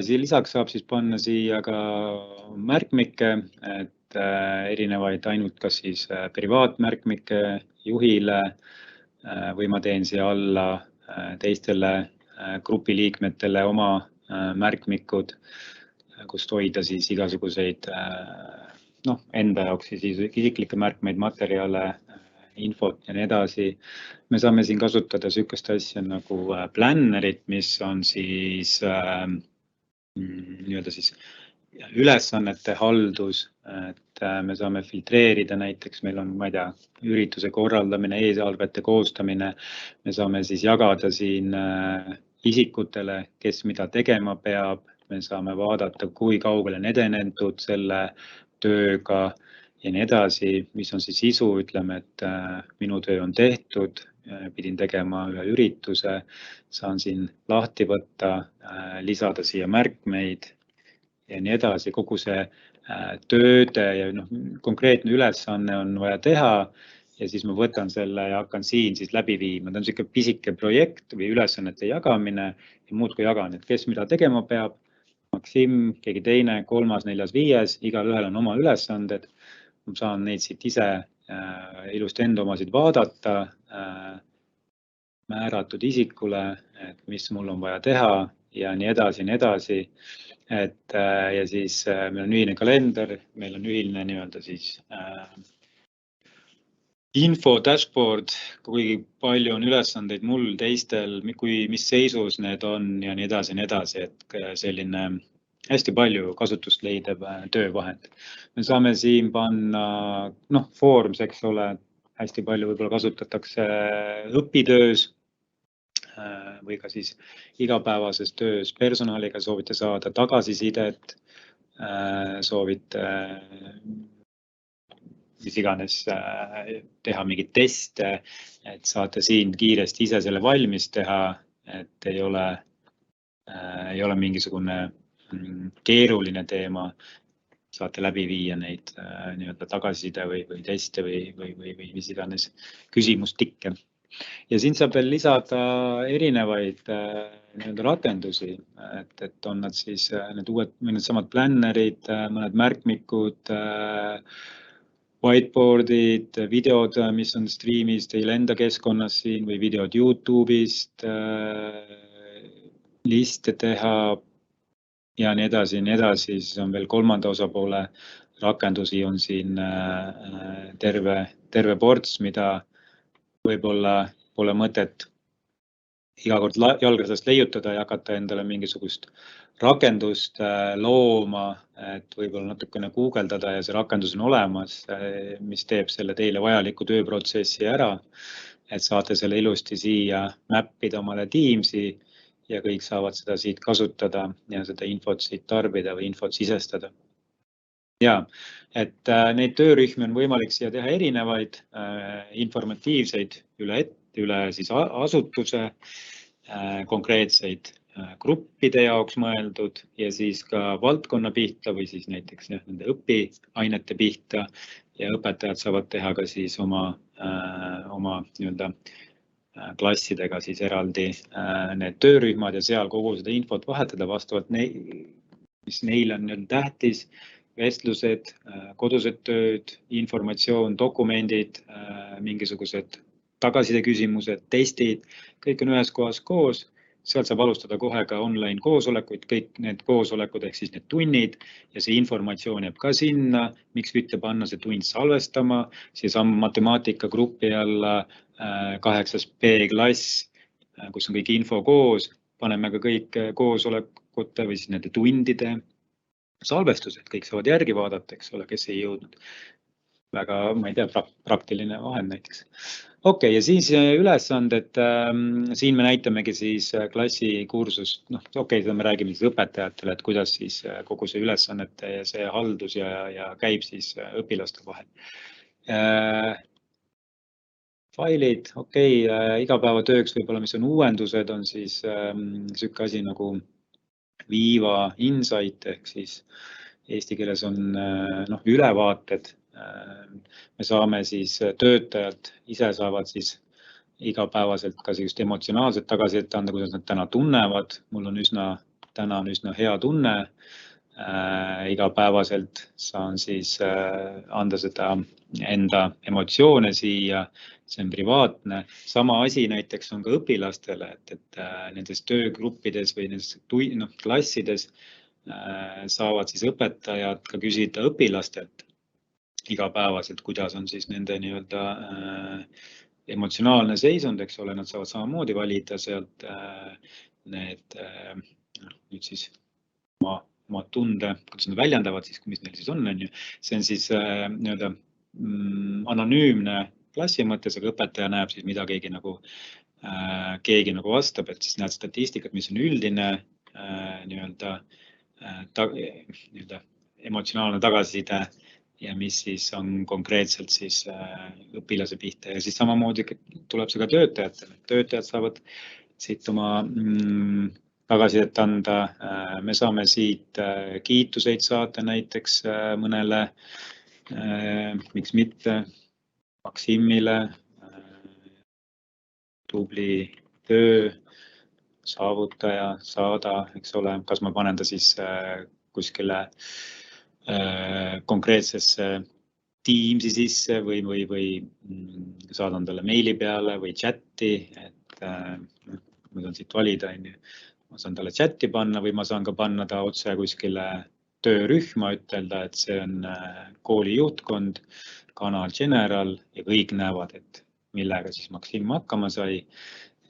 Speaker 1: lisaks saab siis panna siia ka märkmikke, et erinevaid ainult kas siis privaatmärkmikke juhile või ma teen siia alla teistele grupiliikmetele oma märkmikud, kust hoida siis igasuguseid enda jaoks siis isiklikke märkmeid, materjale, infot ja nii edasi. Me saame siin kasutada sellist asja nagu plannerit, mis on siis nii-öelda siis ülesannete haldus, et me saame filtreerida, näiteks meil on, ma ei tea, ürituse korraldamine, e-salvete koostamine, me saame siis jagada siin isikutele, kes mida tegema peab, me saame vaadata, kui kaugele on edenenud selle tööga ja nii edasi, mis on siis sisu, ütleme, et minu töö on tehtud, pidin tegema ühe ürituse, saan siin lahti võtta, lisada siia märkmeid ja nii edasi. Kogu see tööde ja konkreetne ülesanne on vaja teha ja siis ma võtan selle ja hakkan siin siis läbi viima. Ta on selline pisike projekt või ülesannete jagamine ja muudkui jagan, et kes mida tegema peab. Maksim, keegi teine, 3., 4., 5, igalühel on oma ülesanded. Ma saan neid siit ise ilusti enda omasid vaadata, määratud isikule, et mis mul on vaja teha ja nii edasi, nii edasi. Ja siis meil on ühine kalender, meil on ühine nii-öelda siis info dashboard, kui palju on ülesandeid mul, teistel, mis seisus need on ja nii edasi, et selline hästi palju kasutust leidev töövahend. Me saame siin panna Forms, eks ole, hästi palju võib-olla kasutatakse õpitöös või ka siis igapäevases töös personaliga, soovite saada tagasisidet, soovite mis iganes teha mingit teste, et saate siin kiiresti ise selle valmis teha, et ei ole mingisugune keeruline teema, saate läbi viia neid nii-öelda tagasiside või teste või mis iganes küsimustikke. Ja siin saab veel lisada erinevaid nii-öelda rakendusi, et on nad siis need uued või need samad plannerid, mõned märkmikud, whiteboardid, videod, mis on streamis teil enda keskkonnas siin või videod YouTube'ist, liste teha ja nii edasi, siis on veel kolmanda osapoole rakendusi on siin terve ports, mida võib-olla pole mõtet iga kord jalgratast leiutada ja hakata endale mingisugust rakendust looma, et võib-olla natukene guugeldada ja see rakendus on olemas, mis teeb selle teile vajaliku tööprotsessi ära, et saate selle ilusti siia mappida omale Teamsi ja kõik saavad seda siit kasutada ja seda infot siit tarbida või infot sisestada. Ja, et neid töörühmi on võimalik siia teha erinevaid, informatiivseid üle siis asutuse, konkreetseid gruppide jaoks mõeldud ja siis ka valdkonna pihta või siis näiteks nende õpiainete pihta ja õpetajad saavad teha ka siis oma nii-öelda klassidega siis eraldi need töörühmad ja seal kogu seda infot vahetada vastavalt, mis neile on tähtis, vestlused, kodused tööd, informatsioon, dokumendid, mingisugused tagasiside küsimused, testid, kõik on ühes kohas koos. Sealt saab alustada kohe ka online koosolekuid, kõik need koosolekud ehk siis need tunnid ja see informatsioon jääb ka sinna, miks mitte panna see tund salvestama, siis on matemaatikagrupi alla 8B klass, kus on kõik info koos, paneme ka kõik koosolekute või siis nende tundide salvestused, kõik saavad järgi vaadata, eks ole, kes ei jõudnud. Väga, ma ei tea, praktiline vahend näiteks. Okei, ja siis ülesanded, siin me näitamegi siis klassikursust, seda me räägime siis õpetajatele, et kuidas siis kogu see ülesannete ja see haldus ja käib siis õpilaste vahel. Failid, igapäevatööks võib-olla, mis on uuendused, on siis selline asi nagu Viva Insight ehk siis eesti keeles on ülevaated. Me saame siis töötajad ise saavad siis igapäevaselt ka just emotsionaalselt tagasisidet anda, kuidas nad täna tunnevad. Mul on täna üsna hea tunne. Igapäevaselt saan siis anda seda enda emotsioone siia. See on privaatne. Sama asi näiteks on ka õpilastele, et nendes töögruppides või nendes klassides saavad siis õpetajad ka küsida õpilastelt igapäevaselt, kuidas on siis nende nii-öelda emotsionaalne seisund, eks ole, nad saavad samamoodi valida sealt need nüüd siis oma tunde, kuidas nad väljendavad siis, mis neil siis on. See on siis nii-öelda anonüümne klassi mõttes, aga õpetaja näeb siis, mida keegi nagu vastab, et siis näed statistikat, mis on üldine nii-öelda emotsionaalne tagasiside ja mis siis on konkreetselt siis õpilase pihta ja siis samamoodi tuleb see ka töötajatele. Töötajad saavad siit oma tagasisidet anda. Me saame siit kiituseid saata näiteks mõnele, miks mitte, Maksimile, tubli töö, saavutaja, saada, eks ole, kas ma panen ta siis kuskile konkreetsesse Teamsi sisse või saadan talle meili peale või chati, et ma saan siit valida, ma saan talle chati panna või ma saan ka panna ta otse kuskile töörühma, ütelda, et see on kooli juhtkond, kanal General ja kõik näevad, et millega siis Maksim hakkama sai.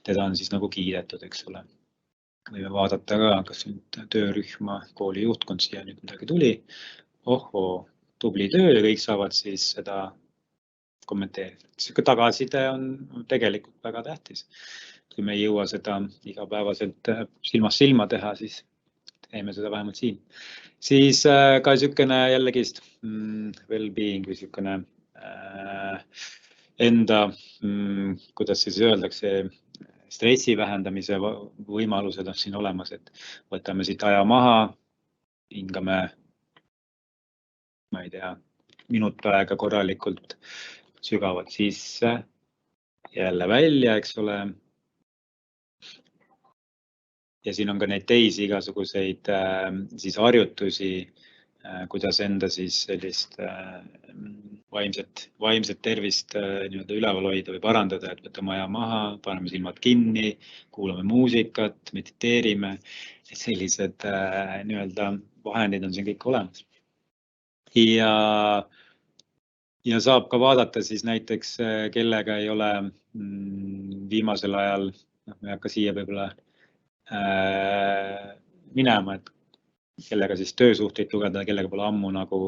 Speaker 1: Teda on siis nagu kiidetud, eks ole. Võime vaadata ka, kas nüüd töörühma kooli juhtkond siia nüüd midagi tuli. Ohoo, tubli töö ja kõik saavad siis seda kommenteerida. See tagasiside on tegelikult väga tähtis. Kui me ei jõua seda igapäevaselt silmast silma teha, siis teeme seda vähemalt siin. Siis ka niisugune jällegist well-being või niisugune enda, kuidas siis öeldakse, stressi vähendamise võimalused on siin olemas, et võtame siit aja maha, hingame, ma ei tea, minut aega korralikult sügavalt sisse, jälle välja, eks ole. Ja siin on ka neid teisi igasuguseid siis harjutusi, kuidas enda siis sellist vaimset tervist nii-öelda üleval hoida või parandada, et võtame aja maha, paneme silmad kinni, kuulame muusikat, mediteerime. Sellised nii-öelda vahendid on siin kõik olemas. Ja saab ka vaadata siis näiteks, kellega ei ole viimasel ajal, me ei hakka siia võib-olla minema, et kellega siis töösuhteid lugeda, kellega pole ammu nagu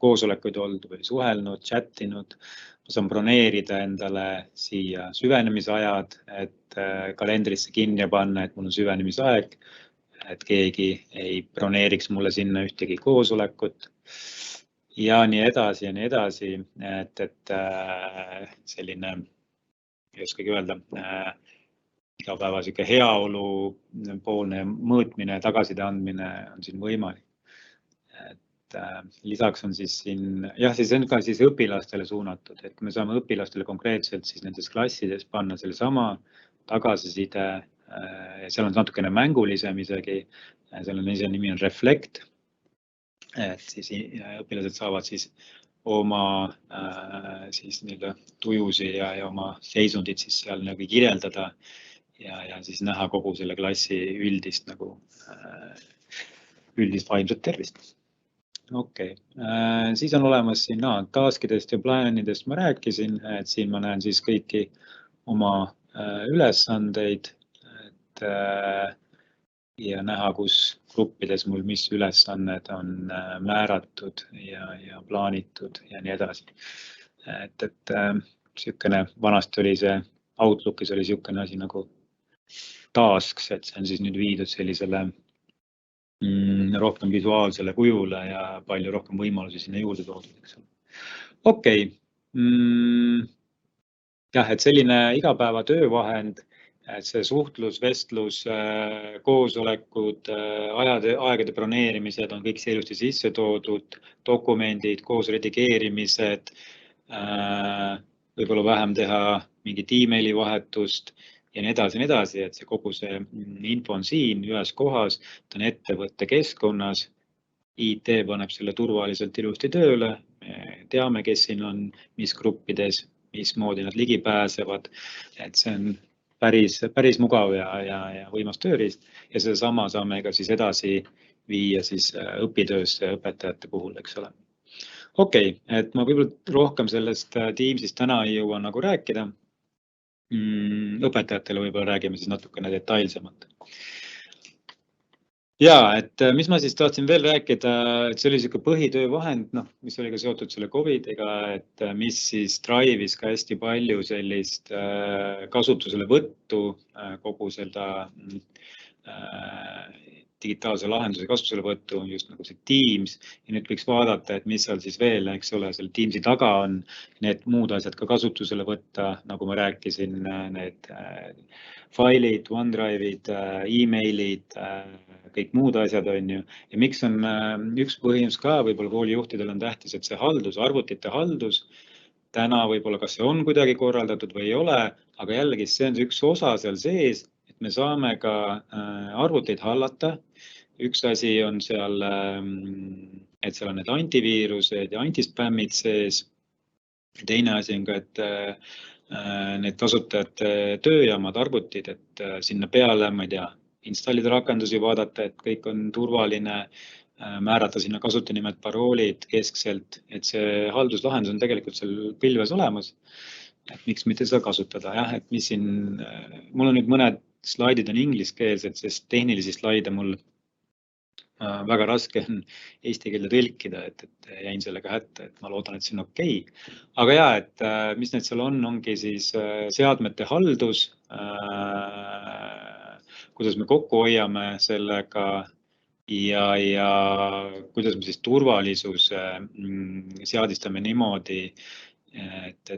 Speaker 1: koosolekuid olnud või suhelnud, chattinud. Ma saan broneerida endale siia süvenemisajad, et kalendrisse kinni panna, et mul on süvenemisaeg, et keegi ei broneeriks mulle sinna ühtegi koosolekut ja nii edasi ja nii edasi, et selline, ei oskagi öelda, igapäeva sihuke heaolu poolne mõõtmine, tagasiside andmine on siin võimalik. Et lisaks on siis siin, jah, siis on ka siis õpilastele suunatud, et me saame õpilastele konkreetselt siis nendes klassides panna selle sama tagasiside. Seal on natukene mängulisem isegi, seal on ise nimi on Reflect. Et siis õpilased saavad siis oma siis nii-öelda tujusi ja oma seisundit siis seal nagu kirjeldada ja siis näha kogu selle klassi üldist nagu üldist vaimset tervist. Okei. Siis on olemas siin taskidest ja plaanidest ma rääkisin, et siin ma näen siis kõiki oma ülesandeid, et ja näha, kus gruppides mul mis ülesanned on määratud ja plaanitud ja nii edasi. Et niisugune vanasti oli see Outlookis oli niisugune asi nagu tasks, et see on siis nüüd viidud sellisele rohkem visuaalsele kujule ja palju rohkem võimalusi sinna juurde toodud. Okei. Jah, et selline igapäeva töövahend, et see suhtlus, vestlus, koosolekud, aegade broneerimised on kõik ilusti sisse toodud, dokumendid, koos redigeerimised, võib-olla vähem teha mingit emaili vahetust ja nii edasi, et see kogu see info on siin ühes kohas, ta on ettevõtte keskkonnas, IT paneb selle turvaliselt ilusti tööle, teame, kes siin on, mis gruppides, mismoodi nad ligi pääsevad, et see on päris mugav ja võimas tööriist ja sedasama saame ka siis edasi viia siis õpitöösse õpetajate puhul, eks ole. Okei, et ma võib-olla rohkem sellest Teamsist täna ei jõua nagu rääkida. Õpetajatele võib-olla räägime siis natukene detailsemalt. Ja, et mis ma siis tahtsin veel rääkida, et see oli niisugune põhitöövahend, mis oli ka seotud selle COVID-iga, et mis siis drive'is ka hästi palju sellist kasutusele võttu kogu seda digitaalse lahenduse kasutuselevõttu, just nagu see Teams, ja nüüd võiks vaadata, et mis seal siis veel, eks ole, seal Teamsi taga on, need muud asjad ka kasutusele võtta, nagu ma rääkisin, need failid, OneDrive'id, emailid, kõik muud asjad on ju. Ja miks on üks põhjus ka, võib-olla koolijuhtidel on tähtis, et see haldus, arvutite haldus, täna võib-olla kas see on kuidagi korraldatud või ei ole, aga jällegi see on üks osa seal sees, et me saame ka arvuteid hallata. Üks asi on seal, et seal on need antiviirused ja antispämmid sees. Teine asi on ka, et need kasutajate tööjaamad, arvutid, et sinna peale, ma ei tea, installida rakendusi, vaadata, et kõik on turvaline, määrata sinna kasutajanimed, paroolid keskselt, et see halduslahendus on tegelikult seal pilves olemas. Et miks mitte seda kasutada, jah, et mis siin, mul on nüüd mõned slaidid on ingliskeelsed, sest tehnilisi slaide mul väga raske on eesti keelde tõlkida, et jäin sellega hätta, et ma loodan, et see on okei. Aga ja, et mis need seal ongi siis seadmete haldus, kuidas me kokku hoiame sellega ja kuidas me siis turvalisuse seadistame niimoodi, et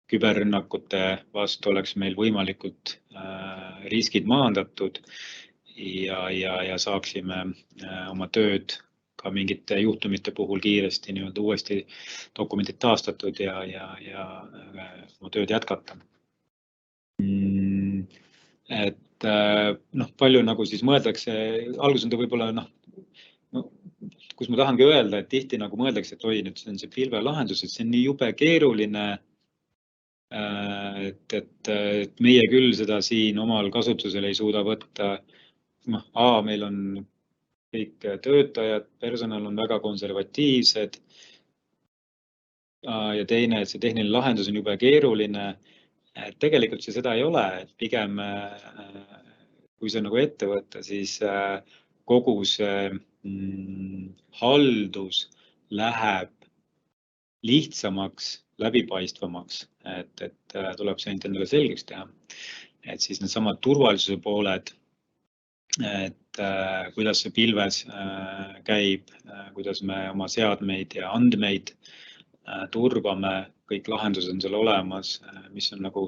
Speaker 1: küberrünnakute vastu oleks meil võimalikult riskid maandatud ja saaksime oma tööd ka mingite juhtumite puhul kiiresti nii-öelda uuesti dokumendid taastatud ja oma tööd jätkata. Et palju nagu siis mõeldakse, algus on ta võib-olla, kus ma tahangi öelda, et tihti nagu mõeldakse, et oi, nüüd see on see pilvelahendus, et see on nii jube keeruline, et meie küll seda siin omal kasutusel ei suuda võtta. Meil on kõik töötajad, personal on väga konservatiivsed ja teine, et see tehniline lahendus on jube keeruline. Tegelikult see seda ei ole, et pigem kui see nagu ette võtta, siis kogu see haldus läheb lihtsamaks, läbipaistvamaks, et tuleb see endale selgeks teha. Et siis need samad turvalisuse pooled, et kuidas see pilves käib, kuidas me oma seadmeid ja andmeid turvame, kõik lahendused on seal olemas, mis on nagu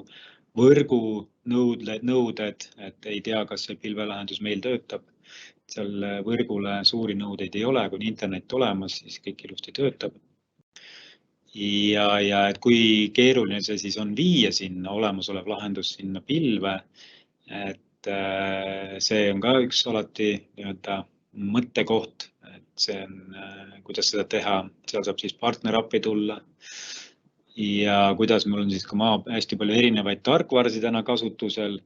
Speaker 1: võrgu nõuded, et ei tea, kas see pilvelahendus meil töötab. Seal võrgule suuri nõudeid ei ole, kui on internet olemas, siis kõik ilusti töötab. Ja et kui keeruline see siis on viia sinna olemasolev lahendus sinna pilve, et see on ka üks alati nii-öelda mõttekoht, et see on, kuidas seda teha, seal saab siis partner appi tulla ja kuidas mul on siis ka hästi palju erinevaid tarkvarasid täna kasutusel,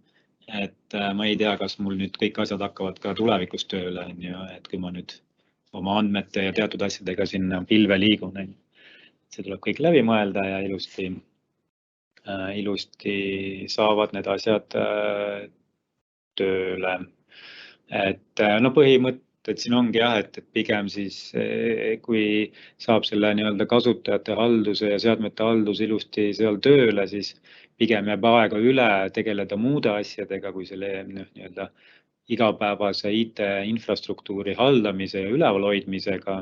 Speaker 1: et ma ei tea, kas mul nüüd kõik asjad hakkavad ka tulevikus tööle, et kui ma nüüd oma andmete ja teatud asjadega sinna pilve liigun, see tuleb kõik läbi mõelda ja ilusti saavad need asjad tööle. Et põhimõtted siin ongi jah, et pigem siis, kui saab selle nii-öelda kasutajate halduse ja seadmete haldus ilusti seal tööle, siis pigem jääb aega üle tegeleda muude asjadega, kui selle nii-öelda igapäevase IT-infrastruktuuri haldamise ja ülevalhoidmisega.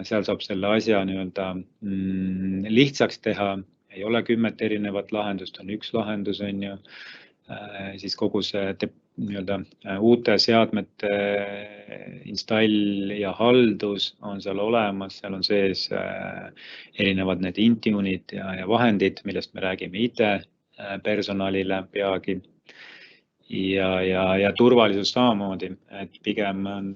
Speaker 1: Seal saab selle asja nii-öelda lihtsaks teha, ei ole 10 erinevat lahendust, on üks lahendus, on ju. Siis kogu see nii-öelda uute seadmete install ja haldus on seal olemas, seal on sees erinevad need Intune'id ja vahendid, millest me räägime IT-personalile peagi. Ja turvalisus samamoodi, et pigem on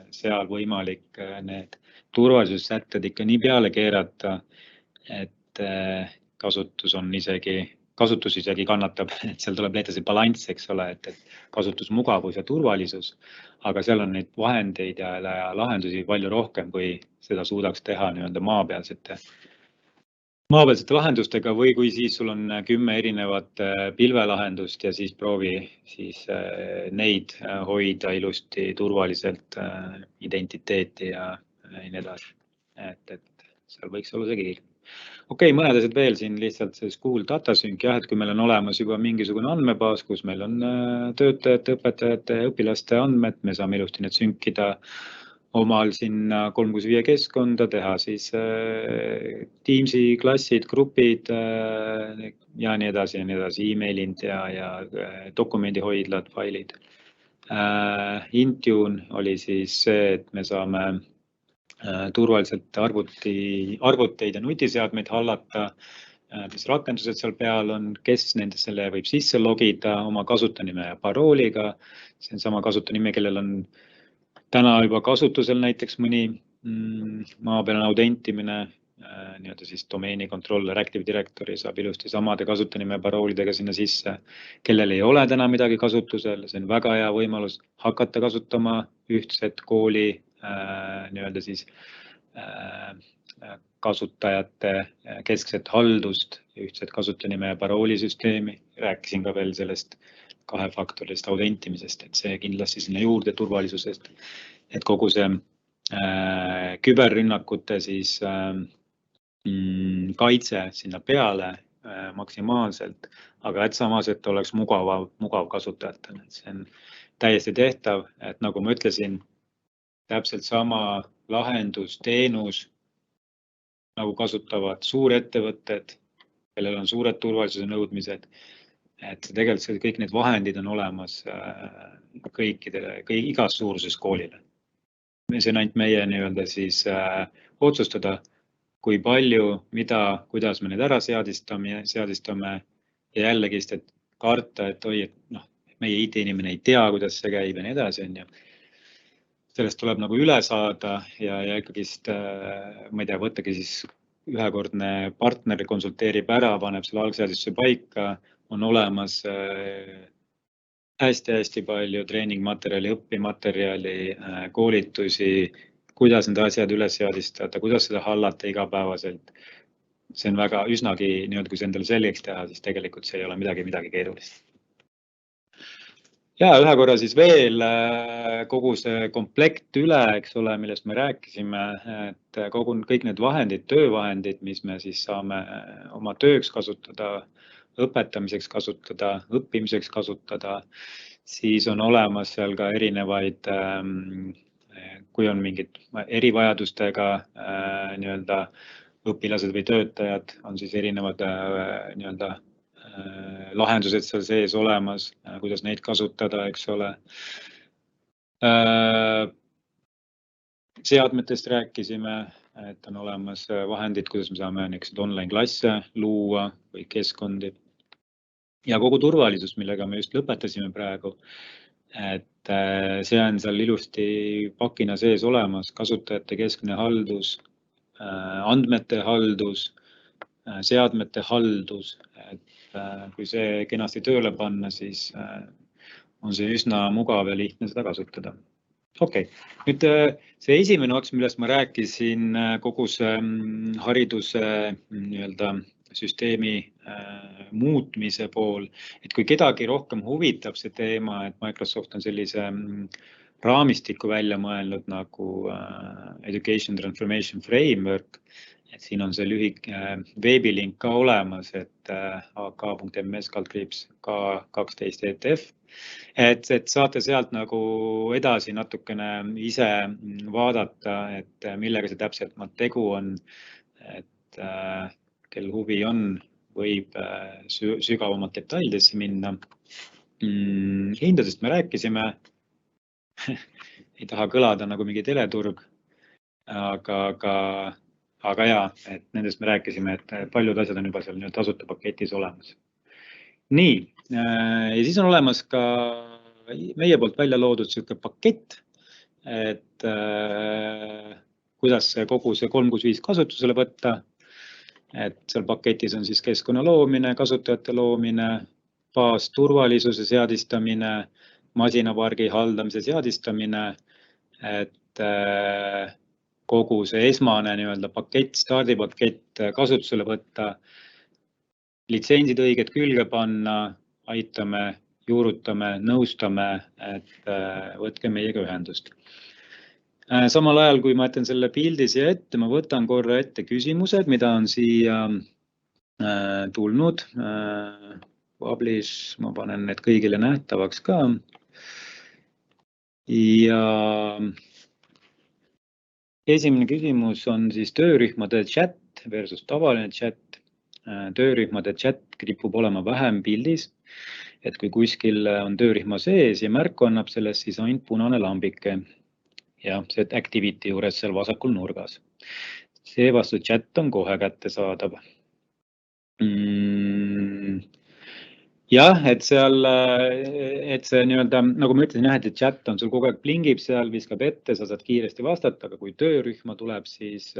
Speaker 1: seal võimalik need turvalisussätted ikka nii peale keerata, et kasutus isegi kannatab, et seal tuleb leida see balanss, eks ole, et kasutusmugavus ja turvalisus, aga seal on neid vahendeid ja lahendusi palju rohkem, kui seda suudaks teha nii-öelda maapealsete lahendustega või kui siis sul on 10 erinevat pilvelahendust ja siis proovi siis neid hoida ilusti turvaliselt identiteeti ja nii edasi. Et seal võiks olla see kiir. Okei, mõned asjad veel siin lihtsalt see School Data Sync, jah, et kui meil on olemas juba mingisugune andmebaas, kus meil on töötajate, õpetajate, õpilaste andmed, me saame ilusti need sünkida omal sinna 365 keskkonda, teha siis Teamsi klassid, grupid ja nii edasi, emailid ja dokumendihoidlad, failid. Intune oli siis see, et me saame turvaliselt arvuteid ja nutiseadmeid hallata, mis rakendused seal peal on, kes selle võib sisse logida oma kasutanime ja parooliga. See on sama kasutanime, kellel on täna juba kasutusel näiteks mõni maapealne autentimine, nii-öelda siis domeeni controller, Active Directory saab ilusti samade kasutanime ja paroolidega sinna sisse. Kellel ei ole täna midagi kasutusel, see on väga hea võimalus hakata kasutama ühtset kooli nii-öelda siis kasutajate keskset haldust, ühtset kasutanime ja paroolisüsteemi. Rääkisin ka veel sellest kahefaktorilist autentimisest, et see kindlasti sinna juurde turvalisusest, et kogu see küberrünnakute siis kaitse sinna peale maksimaalselt, aga et samas, et oleks mugav kasutajatel. See on täiesti tehtav, et nagu ma ütlesin, täpselt sama lahendus, teenus, nagu kasutavad suurettevõtted, kellel on suured turvalisuse nõudmised, et tegelikult kõik need vahendid on olemas kõikidele, igas suuruses koolile. See on ainult meie nii-öelda siis otsustada, kui palju, mida, kuidas me need ära seadistame ja jällegi, et karta, et meie IT-inimene ei tea, kuidas see käib ja nii edasi, on ju. Sellest tuleb nagu üle saada ja ikkagist, ma ei tea, võttagi siis ühekordne partner konsulteerib ära, paneb selle algseadistuse paika, on olemas hästi palju treeningmaterjali, õpimaterjali, koolitusi, kuidas need asjad üles seadistada, kuidas seda hallata igapäevaselt. See on väga üsnagi, kui see endale selgeks teha, siis tegelikult see ei ole midagi keerulist. Ja ühe korra siis veel kogu see komplekt üle, eks ole, millest me rääkisime, et kõik need vahendid, töövahendid, mis me siis saame oma tööks kasutada, õpetamiseks kasutada, õppimiseks kasutada, siis on olemas seal ka erinevaid, kui on mingid erivajadustega nii-öelda õpilased või töötajad, on siis erinevad nii-öelda lahendused seal sees olemas, kuidas neid kasutada, eks ole. Seadmetest rääkisime, et on olemas vahendid, kuidas me saame online-klasse luua või keskkondi. Ja kogu turvalisus, millega me just lõpetasime praegu, et see on seal ilusti pakina sees olemas, kasutajate keskne haldus, andmete haldus, seadmete haldus, et kui see kenasti tööle panna, siis on see üsna mugav ja lihtne seda kasutada. Okei, nüüd see esimene ots, millest ma rääkisin, kogu see hariduse nii-öelda süsteemi muutmise pool, et kui kedagi rohkem huvitab see teema, et Microsoft on sellise raamistiku välja mõelnud nagu Education Transformation Framework, et siin on see lühike veebilink ka olemas, et ak.ms/K12 ETF, et saate sealt nagu edasi natukene ise vaadata, et millega see täpselt tegu on, et kel huvi on, võib sügavamalt detailidesse minna. Hindadest me rääkisime, ei taha kõlada nagu mingi teleturg, aga jaa, et nendest me rääkisime, et paljud asjad on juba seal tasuta paketis olemas. Nii, ja siis on olemas ka meie poolt välja loodud selline pakett, et kuidas kogu see 365 kasutusele võtta, et seal paketis on siis keskkonna loomine, kasutajate loomine, baasturvalisuse seadistamine, masinapargi haldamise seadistamine, et kogu see esmane nii-öelda pakett, stardipakett kasutusele võtta, litsentsid õiged külge panna, aitame, juurutame, nõustame, et võtke meiega ühendust. Samal ajal, kui ma jätan selle pildi siia ette, ma võtan korra ette küsimused, mida on siia tulnud. Publish, ma panen need kõigile nähtavaks ka. Ja esimene küsimus on siis töörühmade chat versus tavaline chat. Töörühmade chat kipub olema vähem pildis, et kui kuskil on töörühma sees ja märku annab sellest, siis ainult punane lambike. Ja see activity juures seal vasakul nurgas. Seevastu chat on kohe kättesaadav. Jah, et see nii-öelda, nagu ma ütlesin, et chat on sul kogu aeg plingib seal, viskab ette, sa saad kiiresti vastata, aga kui töörühma tuleb siis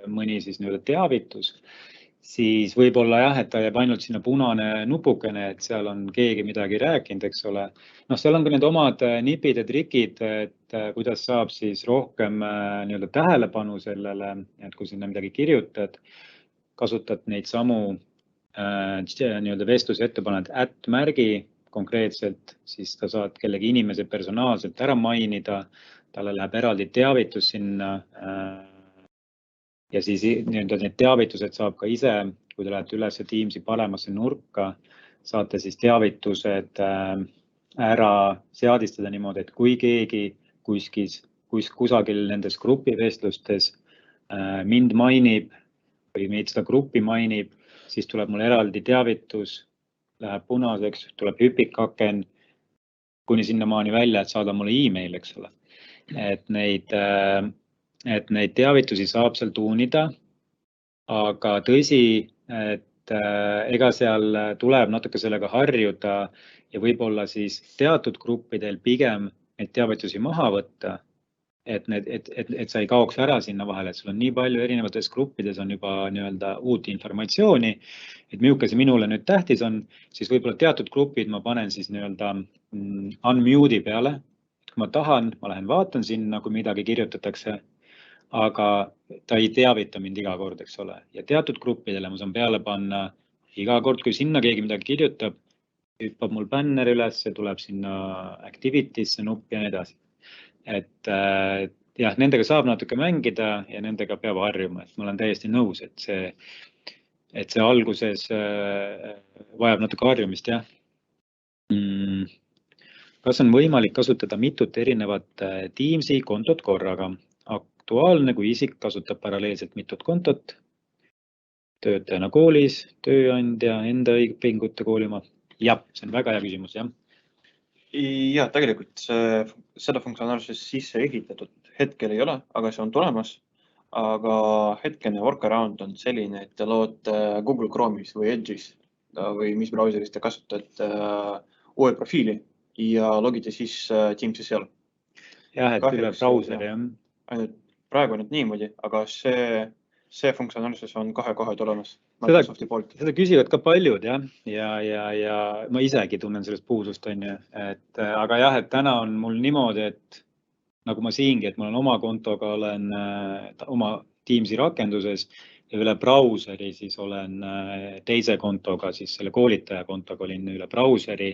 Speaker 1: mõni siis nii-öelda teavitus, siis võib-olla jah, et ta jääb ainult sinna punane nupukene, et seal on keegi midagi rääkinud, eks ole. Seal on ka need omad nipid ja trikid, et kuidas saab siis rohkem nii-öelda tähelepanu sellele, et kui sinna midagi kirjutad, kasutad neid samu nii-öelda vestluse ette paned @märgi konkreetselt, siis ta saad kellegi inimese personaalselt ära mainida, talle läheb eraldi teavitus sinna. Ja siis nii-öelda need teavitused saab ka ise, kui te lähete üles Teamsi paremasse nurka, saate siis teavitused ära seadistada niimoodi, et kui keegi kusagil nendes grupivestlustes mind mainib või meid seda gruppi mainib, siis tuleb mul eraldi teavitus, läheb punaseks, tuleb hüpikaken kuni sinnamaani välja, et saada mulle email, eks ole. Et neid teavitusi saab seal tuunida, aga tõsi, et ega seal tuleb natuke sellega harjuda ja võib-olla siis teatud gruppidel pigem neid teavitusi maha võtta, et sa ei kaoks ära sinna vahele, et sul on nii palju erinevates gruppides on juba nii-öelda uut informatsiooni, et milline see minule nüüd tähtis on, siis võib-olla teatud grupid ma panen siis nii-öelda unmute'i peale. Kui ma tahan, ma lähen vaatan sinna, kui midagi kirjutatakse, aga ta ei teavita mind iga kord, eks ole. Ja teatud gruppidele ma saan peale panna iga kord, kui sinna keegi midagi kirjutab, hüppab mul bänner üles, tuleb sinna activities'e nupp ja nii edasi. Et jah, nendega saab natuke mängida ja nendega peab harjuma, et ma olen täiesti nõus, et see alguses vajab natuke harjumist, jah. Kas on võimalik kasutada mitut erinevat Teamsi kontot korraga? Aktuaalne, kui isik kasutab paralleelselt mitut kontot, töötajana koolis, tööandja, enda õpingute koolimaa. Jah, see on väga hea küsimus, jah.
Speaker 2: Ja tegelikult seda funktsionaalsust sisse ehitatud hetkel ei ole, aga see on tulemas. Aga hetkene workaround on selline, et te lood Google Chrome'is või Edge'is või mis brauseris te kasutate uue profiili ja logite siis Teamsi seal.
Speaker 1: Jah, et üle brauseri, jah.
Speaker 2: Ainult praegu on niimoodi, aga see funktsionaalsus on kohe tulemas Microsofti poolt.
Speaker 1: Seda küsivad ka paljud, jah, ja ma isegi tunnen sellest puudust, on ju. Aga jah, et täna on mul niimoodi, et nagu ma siingi, et mul on oma kontoga, olen oma Teamsi rakenduses ja üle brauseri siis olen teise kontoga, siis selle koolitaja kontoga olin üle brauseri.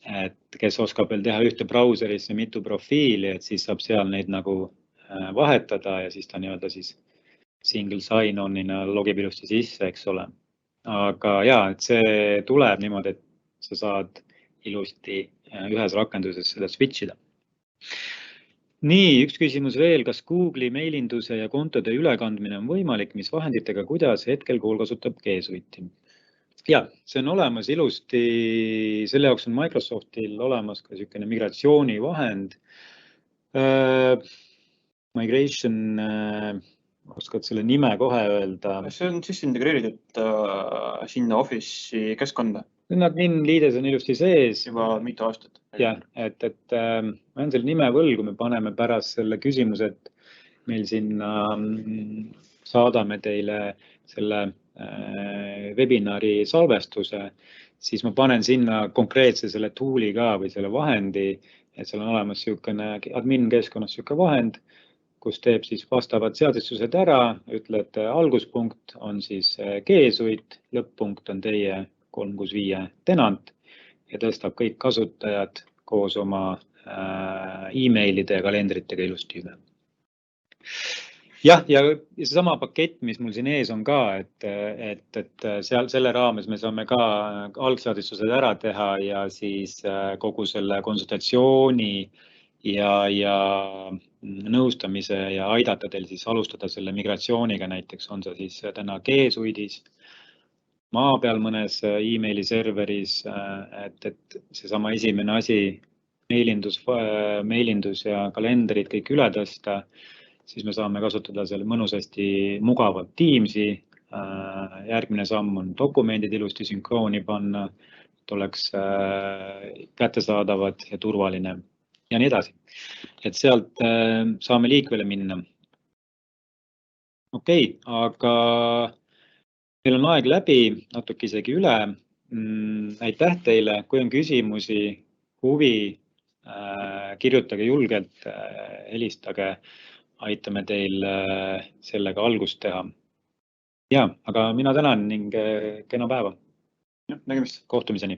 Speaker 1: Et kes oskab veel teha ühte brauserisse mitu profiili, et siis saab seal neid nagu vahetada ja siis ta nii-öelda siis single sign-on'ina logib ilusti sisse, eks ole. Aga jaa, et see tuleb niimoodi, et sa saad ilusti ühes rakenduses seda switchida. Nii, üks küsimus veel, kas Google'i meilinduse ja kontode ülekandmine on võimalik, mis vahenditega, kuidas hetkel kool kasutab G Suite'i? Ja, see on olemas ilusti, selle jaoks on Microsoftil olemas ka niisugune migratsioonivahend. Migration, oskad selle nime kohe öelda?
Speaker 2: See on siis integreeritud sinna Office'i keskkonda.
Speaker 1: Admin liides on ilusti sees.
Speaker 2: Juba mitu aastat.
Speaker 1: Jah, et ma olen selle nime võlgu, me paneme pärast selle küsimuse, et meil sinna saadame teile selle webinari salvestuse, siis ma panen sinna konkreetse selle tool'i ka või selle vahendi, et seal on olemas niisugune admin keskkonnas niisugune vahend, kus teeb siis vastavad seadistused ära, ütled alguspunkt on siis G Suite, lõpp-punkt on teie 365 tenant ja tõstab kõik kasutajad koos oma emailide ja kalendritega ilusti üle. Jah, ja seesama pakett, mis mul siin ees on ka, et seal selle raames me saame ka algseadistused ära teha ja siis kogu selle konsultatsiooni ja nõustamise ja aidata teil siis alustada selle migratsiooniga, näiteks on see siis täna G-Suite'is, maa peal mõnes emaili serveris, et seesama esimene asi, meilindus ja kalendrid kõik üle tõsta, siis me saame kasutada seal mõnusasti mugavat Teamsi. Järgmine samm on dokumendid ilusti sünkrooni panna, et oleks kättesaadavad ja turvaline ja nii edasi. Et sealt saame liikvele minna. Okei, aga meil on aeg läbi, natuke isegi üle. Aitäh teile, kui on küsimusi, huvi, kirjutage julgelt, helistage. Aitame teil sellega algust teha. Ja, aga mina tänan ning kena päeva.
Speaker 2: Nägemist.
Speaker 1: Kohtumiseni.